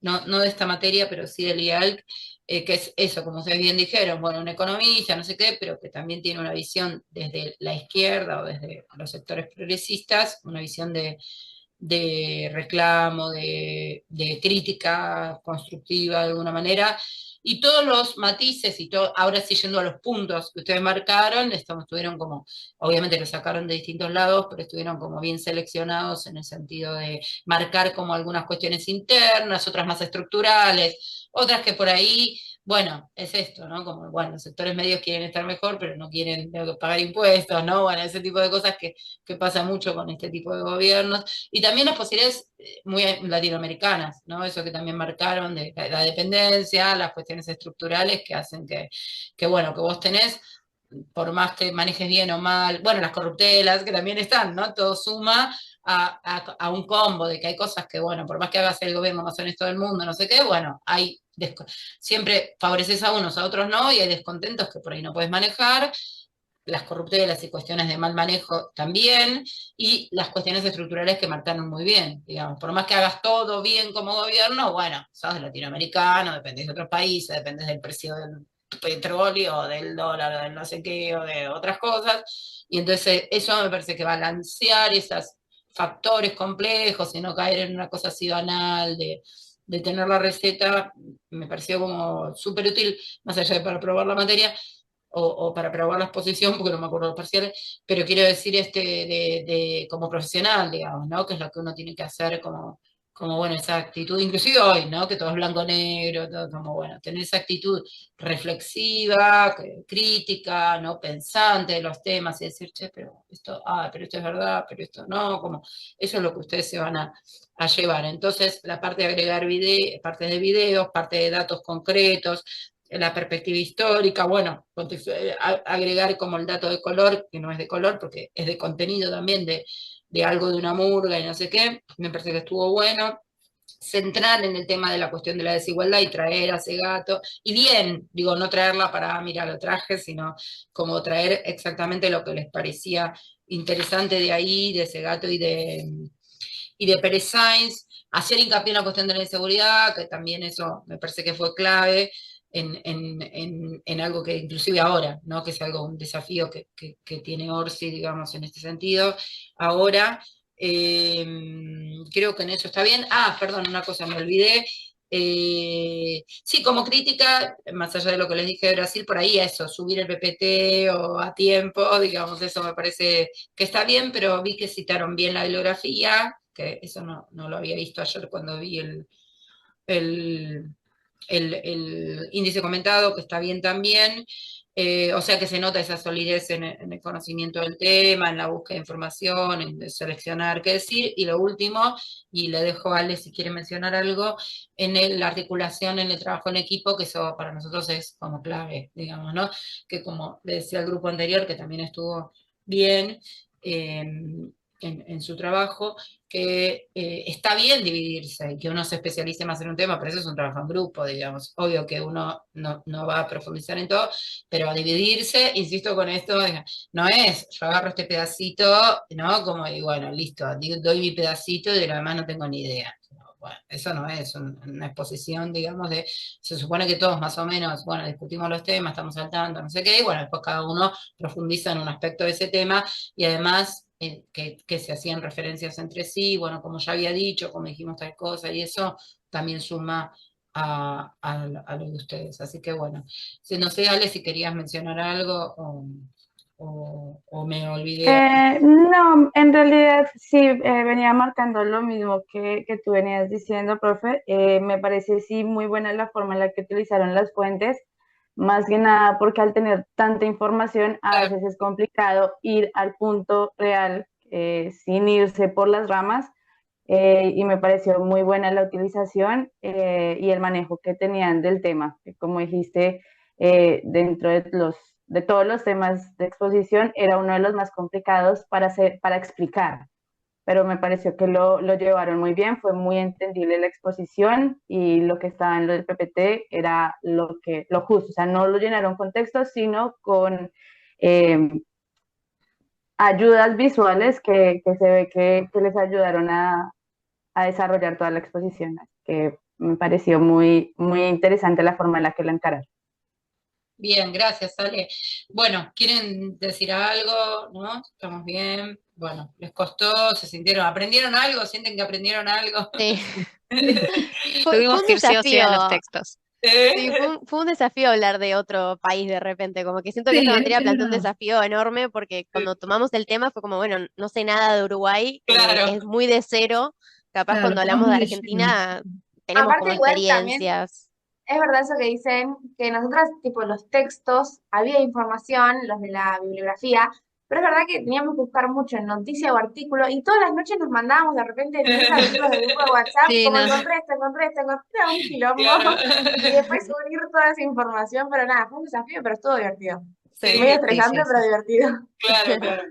no de esta materia, pero sí del IALC, que es eso, como ustedes bien dijeron, bueno, un economista, no sé qué, pero que también tiene una visión desde la izquierda o desde los sectores progresistas, una visión de reclamo, de crítica constructiva de alguna manera, y todos los matices, y todo, ahora sí yendo a los puntos que ustedes marcaron, estuvieron como, obviamente lo sacaron de distintos lados, pero estuvieron como bien seleccionados en el sentido de marcar como algunas cuestiones internas, otras más estructurales, otras que por ahí, bueno, es esto, ¿no? Como, bueno, los sectores medios quieren estar mejor, pero no quieren pagar impuestos, ¿no? Bueno, ese tipo de cosas que pasa mucho con este tipo de gobiernos. Y también las posibilidades muy latinoamericanas, ¿no? Eso que también marcaron de la dependencia, las cuestiones estructurales que hacen bueno, que vos tenés, por más que manejes bien o mal, bueno, las corruptelas que también están, ¿no? Todo suma a un combo de que hay cosas que, bueno, por más que hagas el gobierno más honesto del mundo, no sé qué, bueno, siempre favoreces a unos, a otros no, y hay descontentos que por ahí no puedes manejar, las corruptelas y cuestiones de mal manejo también, y las cuestiones estructurales que marcaron muy bien, digamos, por más que hagas todo bien como gobierno, bueno, sos latinoamericano, dependés de otros países, dependés del precio del petróleo, del dólar, o del no sé qué, o de otras cosas, y entonces eso me parece que balancear esos factores complejos y no caer en una cosa así banal de tener la receta, me pareció como súper útil, más allá de para probar la materia, o para probar la exposición, porque no me acuerdo los parciales, pero quiero decir como profesional, digamos, ¿no? Que es lo que uno tiene que hacer como bueno, esa actitud, inclusive hoy, ¿no? Que todo es blanco-negro, todo como, bueno, tener esa actitud reflexiva, crítica, ¿no? Pensante de los temas y decir, che, pero esto es verdad, pero esto no, como, eso es lo que ustedes se van a llevar. Entonces, la parte de agregar parte de videos, parte de datos concretos, la perspectiva histórica, bueno, agregar como el dato de color, que no es de color, porque es de contenido también, de algo de una murga y no sé qué, me parece que estuvo bueno. Centrar en el tema de la cuestión de la desigualdad y traer a Segato, y bien, digo, no traerla para, mira, lo traje, sino como traer exactamente lo que les parecía interesante de ahí, de Segato y de Pérez Sainz, hacer hincapié en la cuestión de la inseguridad, que también eso me parece que fue clave, en algo que inclusive ahora, ¿no? Que es un desafío que tiene Orsi, digamos, en este sentido. Ahora, creo que en eso está bien. Perdón, una cosa me olvidé. Sí, como crítica, más allá de lo que les dije de Brasil, por ahí eso, subir el PPT o a tiempo, digamos, eso me parece que está bien, pero vi que citaron bien la bibliografía, que eso no lo había visto ayer cuando vi el, el índice comentado, que está bien también. O sea que se nota esa solidez en el conocimiento del tema, en la búsqueda de información, en seleccionar qué decir. Y lo último, y le dejo a Ale si quiere mencionar algo, la articulación en el trabajo en equipo, que eso para nosotros es como clave, digamos, ¿no? Que como le decía al grupo anterior, que también estuvo bien en su trabajo, que está bien dividirse y que uno se especialice más en un tema, pero eso es un trabajo en grupo, digamos. Obvio que uno no va a profundizar en todo, pero a dividirse, insisto con esto, no es, yo agarro este pedacito, ¿no? Como, y bueno, listo, doy mi pedacito y de lo demás no tengo ni idea. Bueno, eso no es una exposición, digamos, se supone que todos más o menos, bueno, discutimos los temas, estamos saltando, no sé qué, y bueno, después cada uno profundiza en un aspecto de ese tema, y además que se hacían referencias entre sí, bueno, como ya había dicho, como dijimos tal cosa, y eso también suma a lo de ustedes. Así que bueno, no sé, Ale, si querías mencionar algo o me olvidé. No, en realidad sí, venía marcando lo mismo que tú venías diciendo, profe. Me parece sí muy buena la forma en la que utilizaron las fuentes, más que nada porque al tener tanta información a veces es complicado ir al punto real sin irse por las ramas. Y me pareció muy buena la utilización y el manejo que tenían del tema. Como dijiste, dentro de todos los temas de exposición, era uno de los más complicados para explicar, pero me pareció que lo llevaron muy bien, fue muy entendible la exposición y lo que estaba en lo del PPT era lo justo, o sea, no lo llenaron con texto, sino con eh, ayudas visuales que se ve que les ayudaron a desarrollar toda la exposición, así que me pareció muy, muy interesante la forma en la que la encararon. Bien, gracias, Ale. Bueno, ¿quieren decir algo? ¿No? ¿Estamos bien? Bueno, ¿les costó? ¿Se sintieron? ¿Aprendieron algo? ¿Sienten que aprendieron algo? Sí. Fue Tuvimos un que ir sí o sí a los desafío. textos. Sí, fue un desafío hablar de otro país de repente, como que siento que esta materia planteó un desafío enorme porque cuando tomamos el tema fue como, bueno, no sé nada de Uruguay, Claro. es muy de cero, capaz Claro, cuando hablamos de Argentina tenemos Aparte como igual también experiencias. es verdad eso que dicen, que nosotras, tipo, los textos, había información, los de la bibliografía, pero es verdad que teníamos que buscar mucho en noticia o artículo, y todas las noches nos mandábamos de repente 30 artículos del grupo de WhatsApp, Sí, como no. encontré esto, era un quilombo, Claro. y después unir toda esa información, pero nada, fue un desafío, pero estuvo divertido. Sí, Medio sí, estresante, pero divertido. Claro.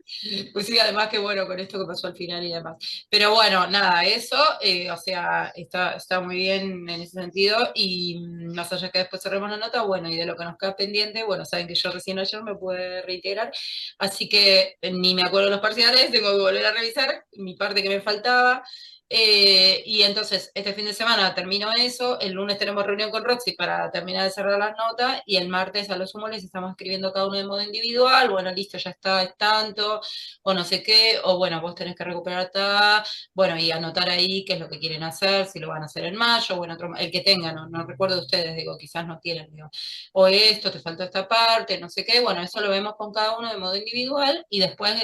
Pues sí, además que bueno, con esto que pasó al final y demás. Pero bueno, nada, eso, o sea, está muy bien en ese sentido, y más allá que después cerremos la nota, bueno, y de lo que nos queda pendiente, bueno, saben que yo recién ayer me pude reiterar, así que ni me acuerdo los parciales, tengo que volver a revisar mi parte que me faltaba, Y entonces, este fin de semana termino eso, el lunes tenemos reunión con Roxy para terminar de cerrar las notas, y el martes a lo sumo les estamos escribiendo cada uno de modo individual, bueno, listo, ya está, es tanto, o no sé qué, o bueno, vos tenés que recuperar acá, bueno, y anotar ahí qué es lo que quieren hacer, si lo van a hacer en mayo, bueno, el que tengan, no recuerdo ustedes, digo, quizás no tienen, digo, o esto, te faltó esta parte, no sé qué, bueno, eso lo vemos con cada uno de modo individual, y después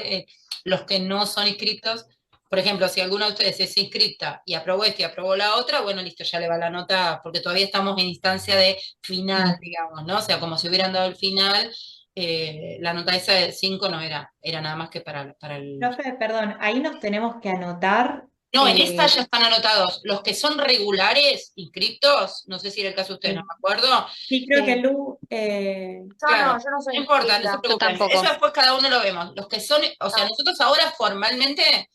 los que no son inscriptos, por ejemplo, si alguno de ustedes es inscripta y aprobó esta y aprobó la otra, bueno, listo, ya le va la nota, porque todavía estamos en instancia de final, digamos, ¿no? O sea, como si hubieran dado el final, la nota esa de 5 no era nada más que para el... Profe, perdón, ahí nos tenemos que anotar. No, en esta ya están anotados. Los que son regulares, inscriptos, no sé si era el caso de ustedes, no me acuerdo. Sí, creo que Lu. Claro, yo no soy no importa, no inscripta. se preocupen. tampoco. Eso después cada uno lo vemos. Los que son, o sea, nosotros ahora formalmente,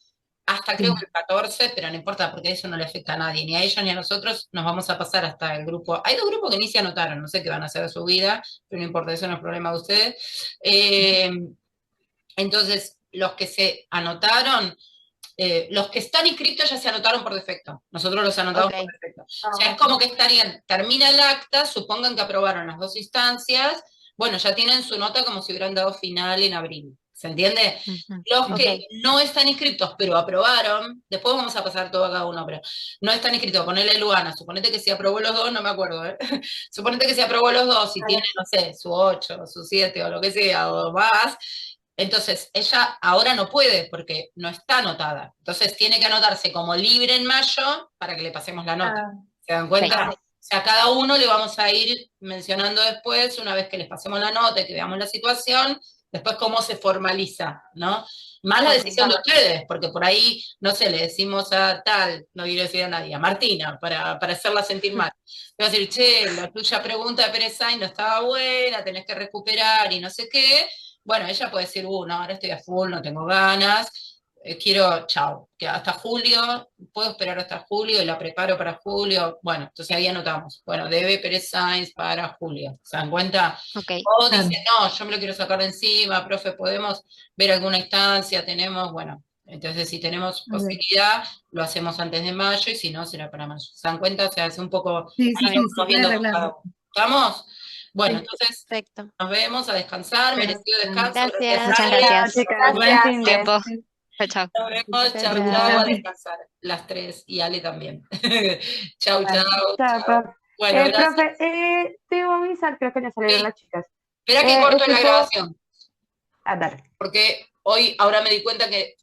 hasta creo que el 14, pero no importa porque eso no le afecta a nadie, ni a ellos ni a nosotros, nos vamos a pasar hasta el grupo. Hay 2 grupos que ni se anotaron, no sé qué van a hacer de su vida, pero no importa, eso no es problema de ustedes. Entonces, los que se anotaron, los que están inscritos ya se anotaron por defecto. Nosotros los anotamos por defecto. O sea, es como que estarían, termina el acta, supongan que aprobaron las 2 instancias, bueno, ya tienen su nota como si hubieran dado final en abril. ¿Se entiende? Los que no están inscritos, pero aprobaron, después vamos a pasar todo a cada uno, pero no están inscritos, ponele Luana, suponete que se aprobó los 2, no me acuerdo, suponete que se aprobó los 2 y tiene, no sé, su 8, su 7 o lo que sea, o más, entonces ella ahora no puede porque no está anotada, entonces tiene que anotarse como libre en mayo para que le pasemos la nota. ¿Se dan cuenta? O sea, a cada uno le vamos a ir mencionando después, una vez que les pasemos la nota y que veamos la situación, después cómo se formaliza, ¿no? Más la decisión de ustedes, porque por ahí, no sé, le decimos a tal, no quiero decir a nadie, a Martina, para hacerla sentir mal. Le va a decir, che, la tuya pregunta de Pérez Sainz no estaba buena, tenés que recuperar y no sé qué. Bueno, ella puede decir, no, ahora estoy a full, no tengo ganas, quiero, chao, que hasta julio, puedo esperar hasta julio y la preparo para julio. Bueno, entonces ahí anotamos. Bueno, debe Pérez Sainz para julio. ¿Se dan cuenta? O dice, no, yo me lo quiero sacar de encima, profe, podemos ver alguna instancia, tenemos, bueno, entonces si tenemos posibilidad, lo hacemos antes de mayo y si no, será para mayo. ¿Se dan cuenta? O sea, es un poco, Sí, ahí sí, vamos se puede viendo arreglar. cada uno. ¿Estamos? Bueno, entonces Perfecto. nos vemos, a descansar, merecido descanso. Gracias. Muchas Ale. gracias. Chicas, buen Gracias. fin de. Tiempo. Chao, chao. Nos vemos, chao, Chao. chao, a descansar. Las 3 y Ale también. Chao, Vale. chao, Chao, chao. profe. Bueno, gracias. Profe, te iba a avisar, creo que ya salieron Sí. las chicas. Espera que corto la Estoy grabación, dale. porque hoy, ahora me di cuenta que